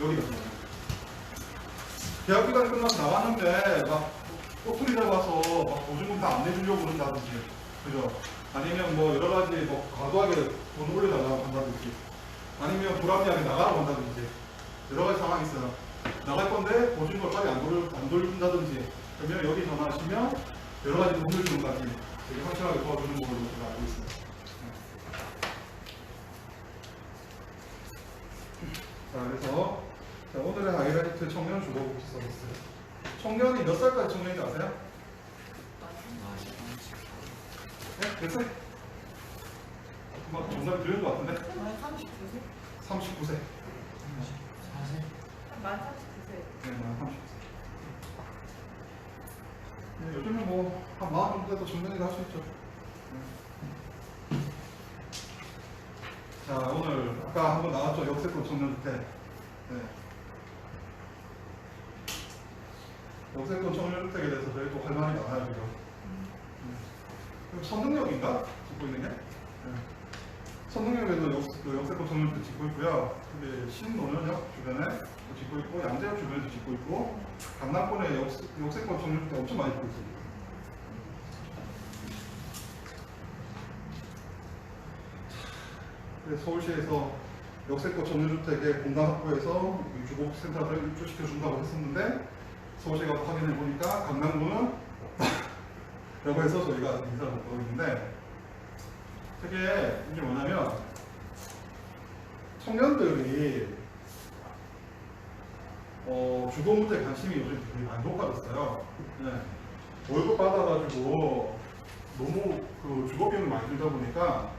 여기가 좋아요. 계약 기간이 끝나서 나왔는데 막 꼬투리 잡아서 막 보증금 다 안 내주려고 그런다든지, 그죠? 아니면 뭐 여러 가지 뭐 과도하게 돈 올려달라고 한다든지, 아니면 불합리하게 나가라고 한다든지 여러 가지 상황이 있어요. 나갈 건데 보증금을 빨리 안 돌린다든지 그러면 여기 전화하시면 여러 가지 돈을 주는까지 되게 확실하게 도와주는 걸로 제가 알고 있습니다. 자, 그래서 자, 오늘의 하이라이트 청년 주거복지 서비스. 청년이 몇 살까지 청년인지 아세요? 네? 몇 살? 금방 정답이 들린 것 같은데? 39세? 39세. 만 39세. 네, 만 39세. 네, 요즘은 뭐, 한 40 정도 돼도 청년이라 할 수 있죠. 네. 자, 오늘, 아까 한번 나왔죠. 역세권 청년주택. 네. 역세권 청년주택에 대해서 저희 또 할 말이 많아요, 지금. 선능력인가? 짓고 있는 게? 네. 선능력에도 역세권 청년주택 짓고 있고요. 근데 신노년역 주변에 짓고 있고, 양재역 주변에도 짓고 있고, 강남권에 역세권 청년주택 엄청 많이 짓고 있습니다. 그래서 서울시에서 역세권 청년주택의 공간 확보해서 주거센터를 입주시켜 준다고 했었는데 서울시가 확인해 보니까 강남구는 라고 해서 저희가 인사를 못 하고 있는데, 되게 이게 뭐냐면 청년들이 주거 문제에 관심이 요즘 되게 많이 높아졌어요. 네. 월급 받아가지고 너무 그 주거 비용이 많이 들다 보니까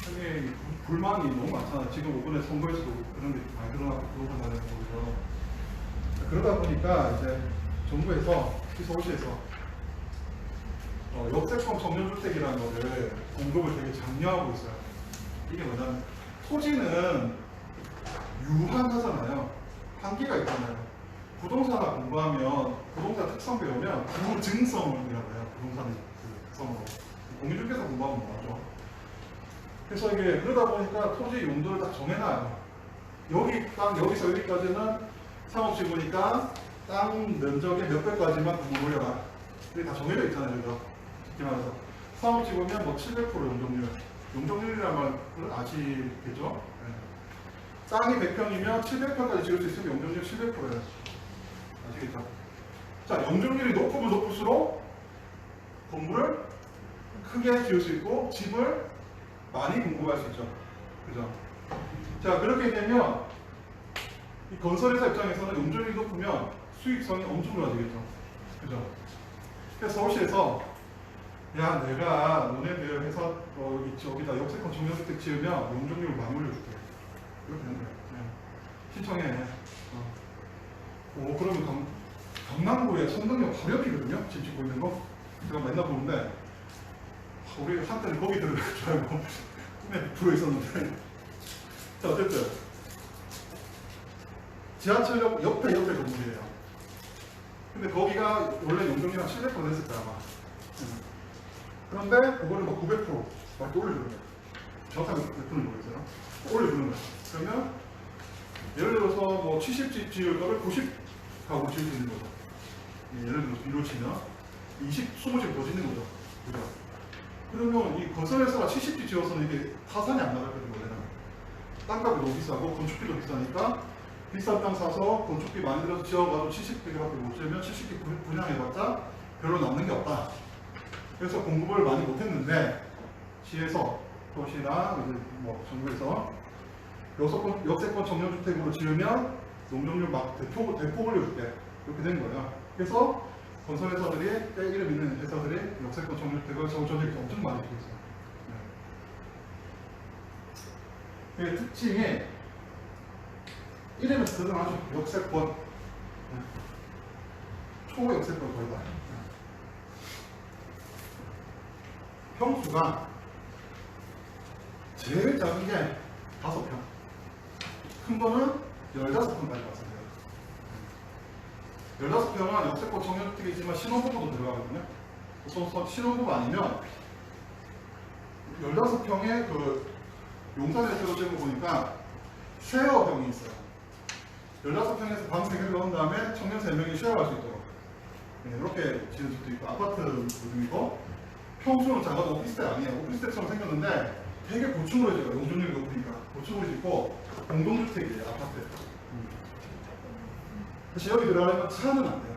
되게 불만이 너무 많잖아요. 지금 이번에 선거에서도 그런 게 많이 드러나고 그러고 다니는 거죠. 그러다 보니까 이제 정부에서, 특히 서울시에서 역세권 청년주택이라는 거를 공급을 되게 장려하고 있어요. 이게 뭐냐면 토지는 유한하잖아요. 한계가 있잖아요. 부동산 공부하면 부동산 특성 배우면 부증성이라고 해요. 부동산의 그 특성으로. 공인중개사 공부하면 뭐하죠? 그래서 이게 그러다 보니까 토지 용도를 다 정해놔요. 여기 땅 여기서 여기까지는 상업지구니까 땅 면적의 몇 배까지만 구분 올려라. 이게 다 정해져 있잖아요. 그죠? 쉽게 말해서 상업지구면 뭐 700% 용적률. 용적률이란 말을 아시겠죠? 네. 땅이 100평이면 700평까지 지을 수 있으면 용적률 700%예요. 아시겠죠? 자, 용적률이 높으면 높을수록 건물을 크게 지을 수 있고 집을 많이 공급할 수 있죠. 그죠? 자, 그렇게 되면 이 건설회사 입장에서는 용적률이 높으면 수익성이 엄청 좋아지겠죠. 그죠? 그래서 서울시에서 야, 내가 너네들 회사 저기다 역세권 청년주택 지으면 용적률 많이 올려줄게. 이렇게 되는 거예요. 신청해. 그러면 강남구에 성동역 바로 옆이거든요. 집 짓고 있는 거. 제가 맨날 보는데 우리 한때는 거기 들어갈 줄 알고 꿈에 들어 있었는데. 자, 어쨌든 지하철역 옆에 건물이에요. 근데 거기가 원래 용적률 한 700% 됐을 거야 아마. 그런데 그거를 막 900% 막 올려주는 거예요. 정확하게 몇 분을 모르겠어요. 올려주는 거예요. 그러면 예를 들어서 뭐 70집 지을 거를 90가구 지을 수 있는 거죠. 예를 들어서 비로 치면 20집 더 짓는 거죠. 그죠? 그러면 이 건설회사가 70집 지어서는 이게 타산이 안 나가거든요. 원래는 땅값이 너무 비싸고 건축비도 비싸니까 비싼 땅 사서 건축비 많이 들어서 지어가지고 70개밖에 못 지으면 70개 분양해봤자 별로 남는 게 없다. 그래서 공급을 많이 못했는데 시에서 도시나 이제 뭐 정부에서 역세권 청년주택으로 지으면 용적률 막 대폭 올려줄게. 이렇게 된 거예요. 그래서 건설회사들이 때 이름 있는 회사들이 역세권 청년주택을 서울전역에 엄청 많이 주고 있어요. 네. 특징이 이름에서 드러나죠. 역세권. 초역세권 거의 다. 평수가 제일 작은 게 5평. 큰 거는 15평까지 왔습니다. 15평은 역세권 청년주택이지만 신혼부부도 들어가거든요. 신혼부부 아니면 15평에 그 용산에서 찍은 거 보니까 쉐어형이 있어요. 15평에서 방 3개를 넣은 다음에 청년 3명이 쉐어할 수 있도록. 네, 이렇게 지은 집도 있고, 아파트 구조이고, 평수는 작아도 오피스텔 아니에요. 오피스텔처럼 생겼는데 되게 고층으로 지어요. 용적률이 높으니까. 고층으로 짓고, 공동주택이에요, 아파트. 그래서 여기 들어가려면 차는 안 돼요.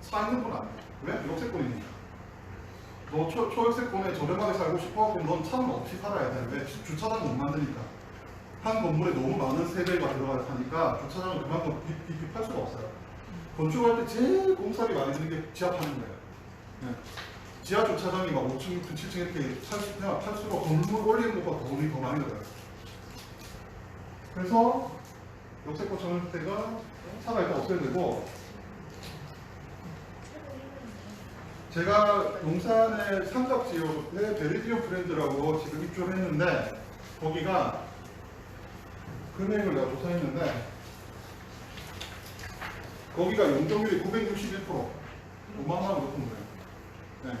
차 있는 건 안 돼요. 왜? 역세권이니까. 너 초역세권에 저렴하게 살고 싶어? 그럼 넌 차는 없이 살아야 돼. 왜? 주차장 못 만드니까. 한 건물에 너무 많은 세대가 들어가니까 주차장을 그만큼 빚할 수가 없어요. 건축할 때 제일 공사비 많이 드는 게 지하 파는 거예요. 네. 지하 주차장이 막 5층, 6층, 7층 이렇게 팔수록 건물 올리는 것보다 돈이 더 많이 들어요. 그래서 역세권 청년주택은 차가 일단 없어야 되고, 제가 용산의 삼각지역에 베리디오 프렌즈라고 지금 입주를 했는데, 거기가 금액을 내가 조사했는데, 거기가 용적률이 961%, 5만 원 높은 거예요. 네.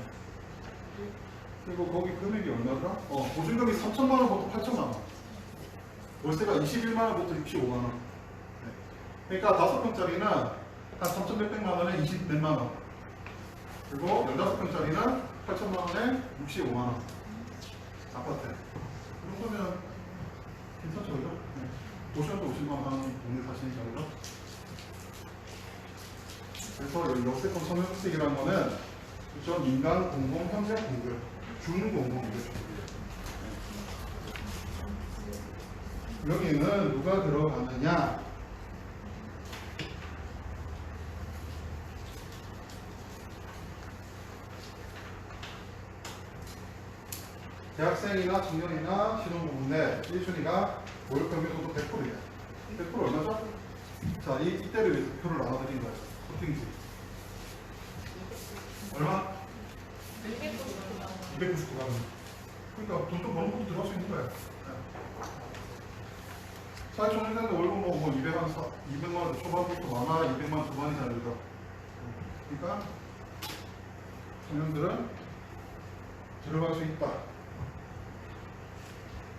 그리고 거기 금액이 얼마더라? 보증금이 3천만 원부터 8천만 원. 월세가 21만 원부터 65만 원. 네. 그러니까 5평짜리는 한 3,100만 원에 20몇만 원. 그리고 15평짜리는 8천만 원에 65만 원. 아파트. 그 정도면 괜찮죠, 그죠? 네. 보시면 또 50만 원 동네 사시니까, 그죠? 그래서 여기 역세권 청년주택이라는 거는 전 민간 공공 현재 공급, 준공공이죠. 여기는 누가 들어가느냐? 대학생이나 청년이나 신혼부부인데 1순위가 월평균소득 100%예요. 100% 얼마죠? 자, 이때를 위해서 표를 나눠드린 거예요. 코팅지. 얼마? 299만 원. 그러니까 돈 좀 버는 것도 들어갈 수 있는 거예요. 자, 사회초년생들 월급 뭐 200만 원 초반부터 많아 200만 초반이잖아요. 그죠? 그러니까 청년들은 들어갈 수 있다.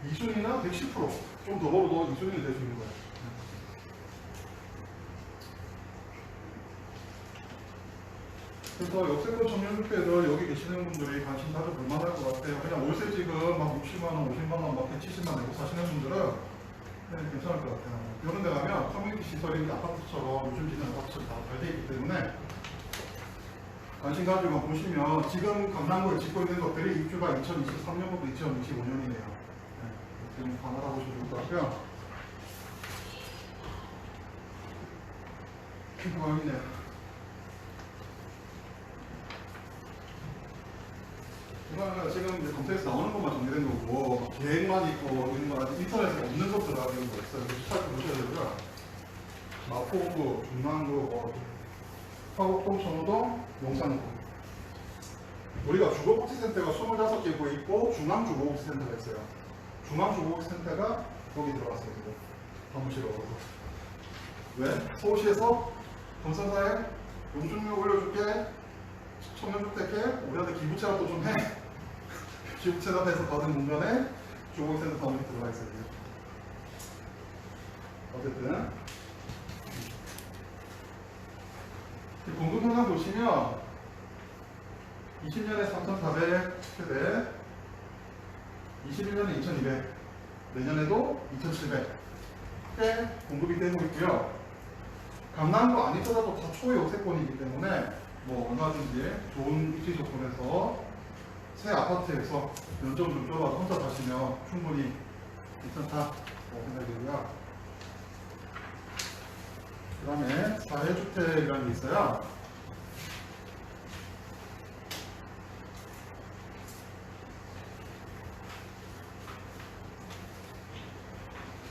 2순위나 110%. 좀 더 벌어도 2순위는 될 수 있는 거예요. 그래서 역세권 청년주택을 여기 계시는 분들이 관심 가져 볼 만할 것 같아요. 그냥 월세 지금 막 60만원, 50만원, 막 170만 내고 사시는 분들은 그냥 괜찮을 것 같아요. 이런 데 가면 커뮤니티 시설이 아파트처럼 요즘 짓는 아파트처럼 다 잘 돼 있기 때문에 관심 가지고 보시면 지금 강남구에 짓고 있는 것들이 입주가 2023년부터 2025년이네요. 지금 다 알아보시면 좋을 것 같고요. 이거이네요. 이거는 지금 이제 검색에서 나오는 것만 정리된 거고 계획만 있고 이런 거 아직 인터넷에 없는 것들 이런 거 있어요. 잘 보셔야 되고요. 마포구, 중랑구, 화곡동, 천호동, 용산구. 우리가 주거복지센터가 25개 있고 중앙주거복지센터가 있어요. 중앙주거복지센터가 거기 들어갔어요. 지금 사무실로. 왜? 서울시에서 건설사에 용적률 올려줄게. 청년주택에 우리한테 기부채납도 좀 해. 기부채납해서 받은 문면에 주거복지센터 사무실 들어가 있어요. 어쨌든 공급 현황 보시면 20년에 3,400세대, 21년에 2,200, 내년에도 2,700 꽤 공급이 되고 있고요. 강남구 아니더라도 다 초역세권이기 때문에 뭐 얼마든지 좋은 입지 조건에서 새 아파트에서 면적 좀 좁아서 혼자 사시면 충분히 괜찮다고 생각이고요. 그 다음에 사회주택이라는 게 있어요.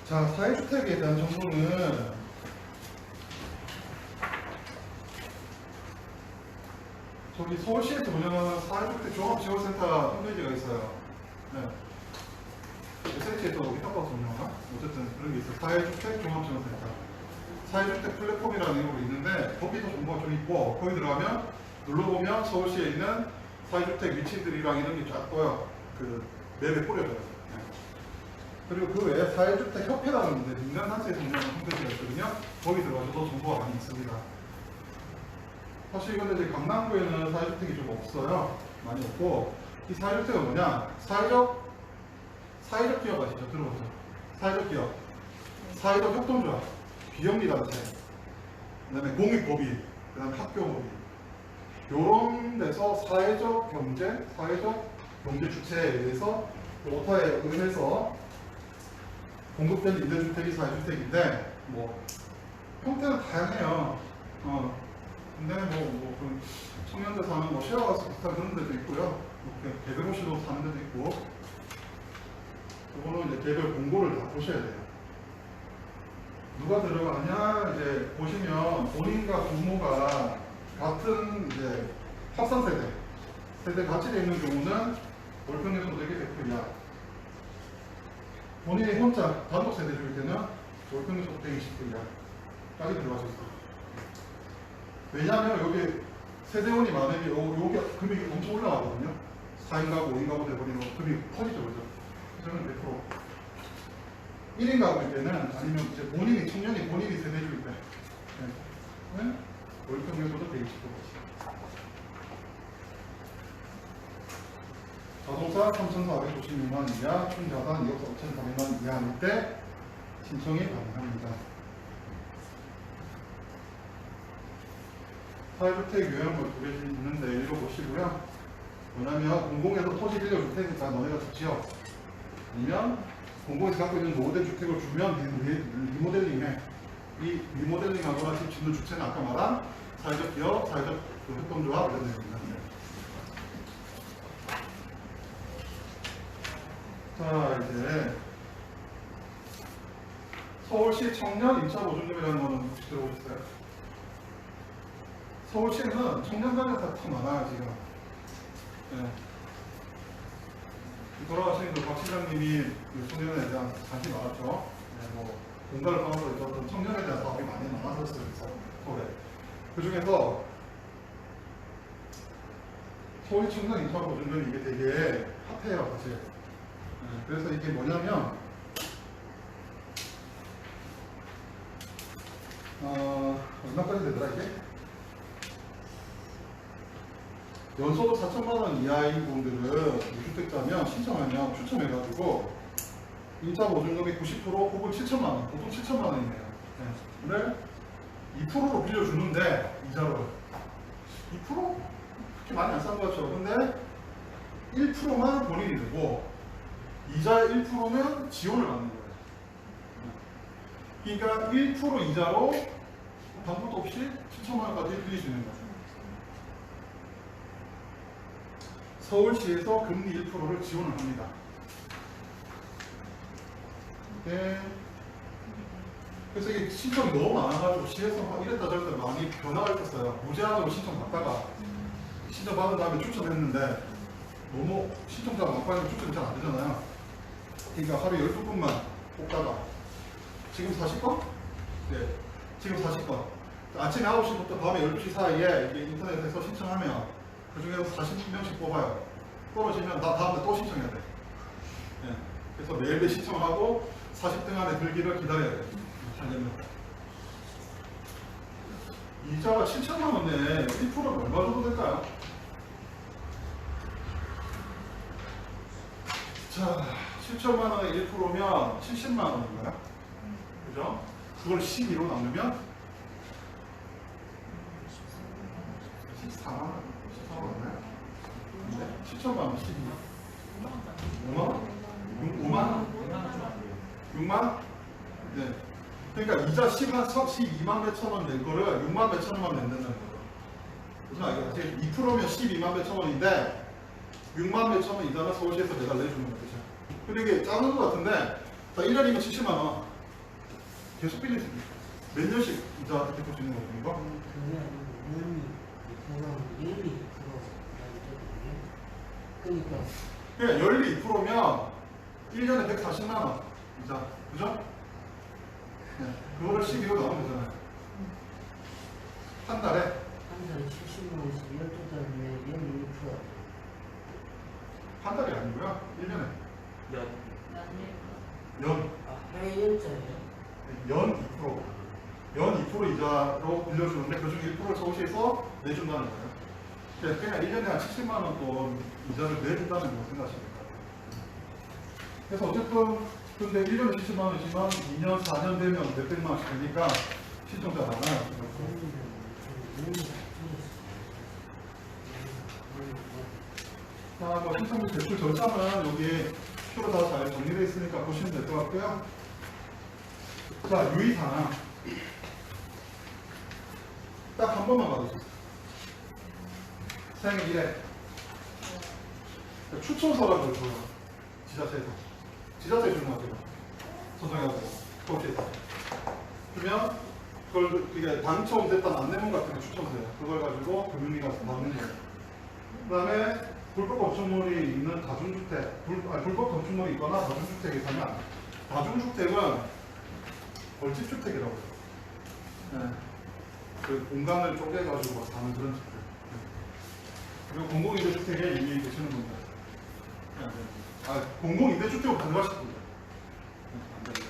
자, 사회주택에 대한 정보는 저기 서울시에서 운영하는 사회주택 종합지원센터 홈페이지가 있어요. 네. SH에서 협박서 운영하나? 어쨌든 그런 게 있어요. 사회주택 종합지원센터. 사회주택 플랫폼이라는 이름으로 있는데 거기도 정보가 좀 있고 거기 들어가면 눌러보면 서울시에 있는 사회주택 위치들이랑 이런 게 쫙 보여. 그 맵에 뿌려져요. 네. 그리고 그 외에 사회주택 협회라는 데 민간단체에서 운영하는 홈페이지가 있거든요. 거기 들어가셔도 정보가 많이 있습니다. 사실 근데 이제 강남구에는 사회주택이 좀 없어요. 많이 없고 이 사회주택은 뭐냐? 사회적 기업 아시죠? 들어보죠. 사회적 기업, 사회적 협동조합, 비영리단체, 그다음에 공익법인, 그다음에 학교법인 이런 데서 사회적 경제 주체에 의해서 오타에 의해서 공급된 임대주택이 사회주택인데 뭐 형태는 다양해요. 근데 뭐 청년들 사는 뭐 쉐어하우스 비슷한 그런 데도 있고요. 개별 호실로 사는 데도 있고. 이거는 이제 개별 공고를 다 보셔야 돼요. 누가 들어가냐 이제 보시면 본인과 부모가 같은 이제 합산 세대 같이 되어 있는 경우는 월평균 소득이 100%이야. 본인이 혼자 단독 세대주일 때는 월평균 소득 20%이야. 까지 들어갈 수 있어요. 왜냐하면 여기 세대원이 많으면 여기 금액이 엄청 올라가거든요. 4인 가구, 5인 가구 돼버리면 금액이 커지죠, 그죠? 저는 100%. 1인 가구일 때는 아니면 이제 청년이 본인이 세대주일 때, 네? 월평균소득 120%까지. 자동차 3,496만 이하, 총자산 2억 4,400만 이하일 때 신청이 가능합니다. 사회주택 요양을 두 개 있는데 읽어보시고요. 뭐냐면 공공에서 토지 빌려줄 테니까 너네가 지어. 아니면 공공에서 갖고 있는 노후된 주택을 주면 리모델링해. 이 리모델링하거나 집 짓는 주체는 아까 말한 사회적 기업, 사회적 협동조합 이런 내용입니다. 자, 이제 서울시 청년 임차보증금이라는 거는 혹시 들어보셨어요? 서울시에는 청년 관련사 참 많아요, 지금. 네. 돌아가신 그 박 시장님이 청년에 대한 관심이 많았죠. 네, 뭐 공간을 통해서 이제 어떤 청년에 대한 사업이 많이 많아졌어요. 서울에. 그 중에서 서울 청년 인턴 보증금 이게 되게 핫해요, 사실. 그래서 이게 뭐냐면 얼마까지 되더라 이게? 연소득 4천만 원 이하인 분들은 무주택자면 신청하면 추첨해가지고 임차 보증금이 90% 혹은 7천만 원, 보통 7천만 원이네요. 를 2%로 빌려주는데 이자로 2%? 그렇게 많이 안 싼 것 같죠. 근데 1%만 본인이 내고 이자 1%는 지원을 받는 거예요. 그러니까 1% 이자로 방법도 없이 7천만 원까지 빌릴 수 있는 거죠. 서울시에서 금리 1%를 지원을 합니다. 네. 그래서 이게 신청이 너무 많아가지고 시에서 막 이랬다 저랬다 많이 변화가 있었어요. 무제한으로 신청 받다가 신청 받은 다음에 추첨했는데 너무 신청자가 많고 추첨이 잘 안 되잖아요. 그러니까 하루에 12분만 뽑다가 지금 40건? 네. 지금 40건. 아침에 9시부터 밤에 12시 사이에 이게 인터넷에서 신청하면 그 중에서 40명씩 뽑아요. 떨어지면 다음에 또 신청해야 돼. 네. 그래서 매일매일 신청을 하고 40등 안에 들기를 기다려야 돼. 잘 되면. 이자가 7천만 원에 1%는 얼마 정도 될까요? 자, 7천만 원에 1%면 70만 원인가요? 그죠? 그걸 12로 나누면 14만 원? 14만 원 맞나요? 네, 7천만 원 12만 원? 5만 원? 5만 원? 6만 원? 네. 그러니까 이자 12만 몇천 원 낼 거를 6만 몇천 원만 낸다는 거예요. 무슨 알겠지? 2%면 12만 몇천 원인데 6만 몇천 원 이자는 서울시에서 매달 내주는 거죠. 근데 이게 작은 것 같은데 자 1년이면 70만 원 계속 빌릴 수 있어요. 몇 년씩 이자 이렇게 볼 수 있는 거죠? 그러니까 연리 2%면 1년에 140만 원 이자, 그죠? 네. 그거를 12로 나오면 되잖아요. 한 달에? 한 달에 70만 원씩 12달에 연이 2%. 한 달이 아니고요. 1년에. 연. 해연자예요? 연 2%. 연 2% 이자로 빌려주는데 그중 1%를 서울시에서 내준다는 거예요. 그냥 1년에 한 70만 원 돈 이자를 내준다는 거 생각하시면 될 것 같아요. 그래서 어쨌든 근데 1년에 70만 원이지만 2년, 4년 되면 몇백만 원씩 되니까 신청자 많아요. 자, 뭐 신청자 대출 절차는 여기 표로 다 잘 정리되어 있으니까 보시면 될 것 같고요. 자, 유의사항. 딱 한 번만 받으세요. 생일에 추천서라고 줘요. 지자체에서. 지자체에 주는 것 같아요. 선정해가지고 서울시에서. 그러면 그걸 이게 당첨됐다는 안내문 같은 거 추천서예요. 그걸 가지고 금융위 가서 받는 거예요. 그 다음에 불법 건축물이 있는 다중주택, 불법 건축물이 있거나 다중주택에 가면 다중주택은 벌집주택이라고 해요. 네. 그 공간을 쪼개가지고 사는 그런 주택. 그리고 공공임대주택에 이미 계시는 분들. 공공임대주택으로 가져가실 분들. 안 됩니다.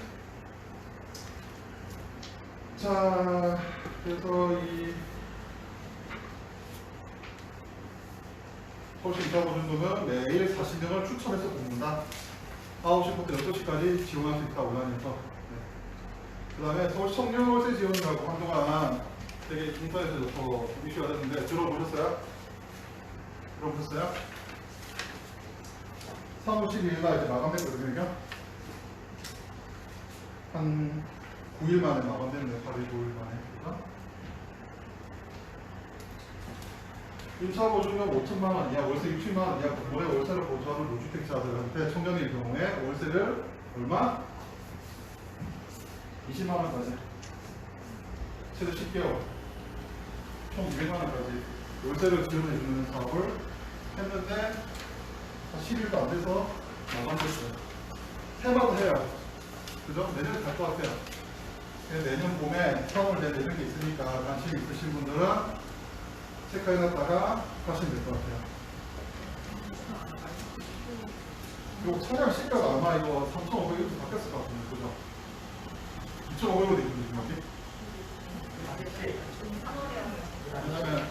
자, 그래서 이 서울시 임차보증금은 매일 40명을 추첨해서 뽑는다. 9시부터 6시까지 지원할 수 있다, 온라인에서. 네. 그 다음에 서울 청년월세 지원이라고 한동안 되게 인터넷에서 이슈가 됐는데 들어보셨어요? 들어보셨어요? 3월 12일날 이제 마감됐거든요. 한 9일 만에 마감됐네요. 8일, 9일 만에. 그죠? 임차보증금 5천만 원 이하, 월세 60만 원 이하 건물에 월세를 보조하는 무주택자들한테 청년일 경우에 월세를 얼마? 20만 원까지. 최대 10개월. 총 200만 원까지 월세를 지원해주는 사업을 했는데 10일도 안 돼서 마감됐어요. 해마다 해요. 그죠? 내년에 갈 것 같아요. 내년 봄에 처음을 내는 게 있으니까 관심 있으신 분들은 체크해놨다가 하시면 될 것 같아요. 그리고 차량 시가가 아마 이거 3,500원 바뀌었을 것 같은데, 그죠? 2,500원 있는데, 지금 여기? 왜냐면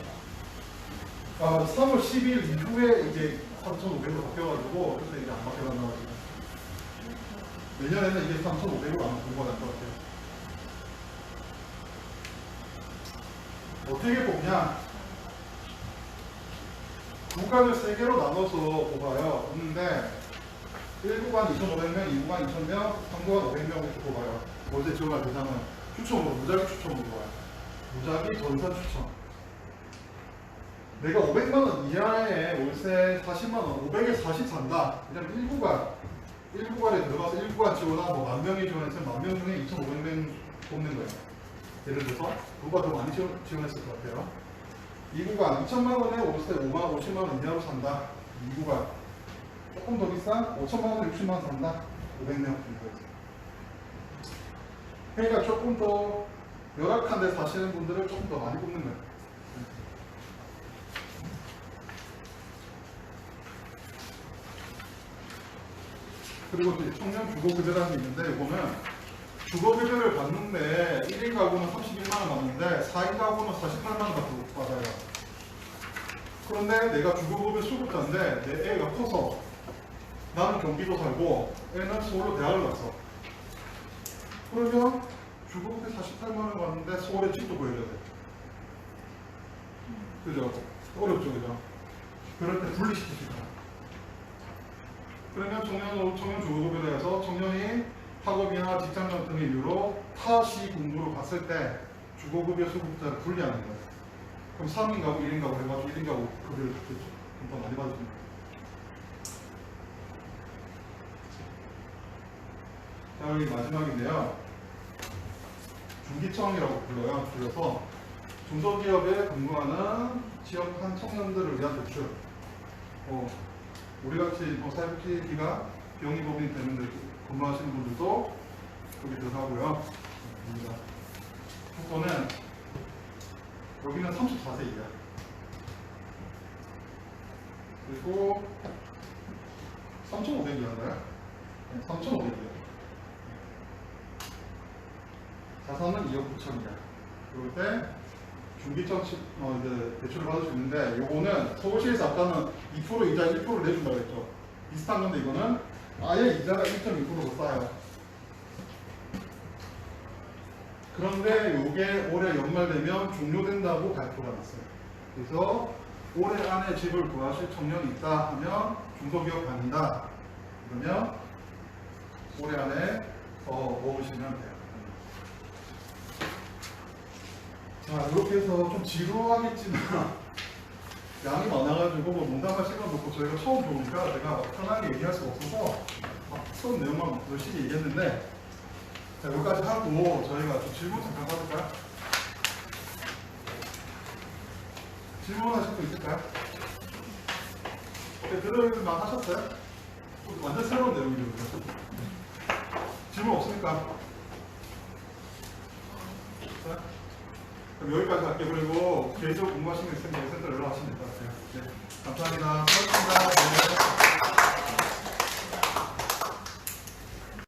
3월 10일 이후에 이제 3,500으로 바뀌어가지고 그때 이제 안 바뀌어간다고. 내년에는 이게 3,500으로 아마 공부가 날 것 같아요. 어떻게 보냐, 구간을 3개로 나눠서 뽑아요. 근데 1구간 2,500명, 2구간 2,000명, 3구간 500명 이렇게 뽑아요. 월세 지원할 대상은 추첨으로, 무작위 추첨으로 뽑아요. 무작위 전산 추첨. 내가 500만원 이하의 월세 40만원, 500에 40 산다. 왜냐면 1구간에 들어가서 1구간 지원하고 뭐 10,000명이 지원했으면 10,000명 중에 2,500명 뽑는 거예요. 예를 들어서 누가 더 많이 지원했을 것 같아요. 2구간 2천만원에 월세 5만 50만원 이하로 산다. 2구간 조금 더 비싼 5천만원에 60만원 산다. 500명 정도. 그러니까 조금 더 열악한 데 사시는 분들을 조금 더 많이 뽑는 거예요. 그리고 이제 청년 주거급여라는 게 있는데, 이거는 주거급여를 받는데 1인 가구는 31만원 받는데 4인 가구는 48만원 받아요. 그런데 내가 주거급여 수급자인데 내 애가 커서 나는 경기도 살고 애는 서울로 대학을 갔어. 그러면 주거급여 48만원 받는데 서울에 집도 구해줘야 돼. 그죠? 어렵죠, 그죠? 그럴 때 분리시키시죠. 그러면 청년 주거급여를 해서 청년이 학업이나 직장 같은 이유로 타시 공부로 갔을 때 주거급여 수급자를 분리하는 거예요. 그럼 3인 가구, 1인 가구 해가지고 1인 가구 급여를 줬겠죠. 좀 더 많이 받으십니다. 자, 여기 마지막인데요. 중기청이라고 불러요. 줄여서 중소기업에 근무하는 취업한 청년들을 위한 대출. 우리같이 사회복지기가 병의법인이 되는 근무하시는 분들도 여기 들어가고요. 조건은 여기는 34세 이하. 그리고 3,500이었나요? 네, 3,500이요. 자산은 2억 9천이야. 그럴 때 중기청 대출을 받을 수 있는데, 요거는 서울시에서 아까는 2% 이자 1%를 내준다고 했죠. 비슷한 건데 이거는 아예 이자가 1.2%로 쌓여요. 그런데 요게 올해 연말 되면 종료된다고 발표가 났어요. 그래서 올해 안에 집을 구하실 청년이 있다 하면 중소기업 다닌다. 그러면 올해 안에 먹으시면 돼요. 자, 이렇게 해서 좀 지루하겠지만 양이 많아가지고 뭐 농담할 시간 놓고 저희가 처음 보니까 제가 편하게 얘기할 수가 없어서 처음 내용만 열심히 얘기했는데, 자, 여기까지 하고 저희가 좀 질문 잠깐 받을까요? 질문하실 분 있을까요? 네, 들을만 하셨어요? 완전 새로운 내용이죠. 질문 없습니까? 네? 그럼 여기까지 할게요. 그리고 개인적으로 궁금하신 게 있으면 센터 연락하시면 될 것 같아요. 네, 감사합니다. 수고하셨습니다. 네.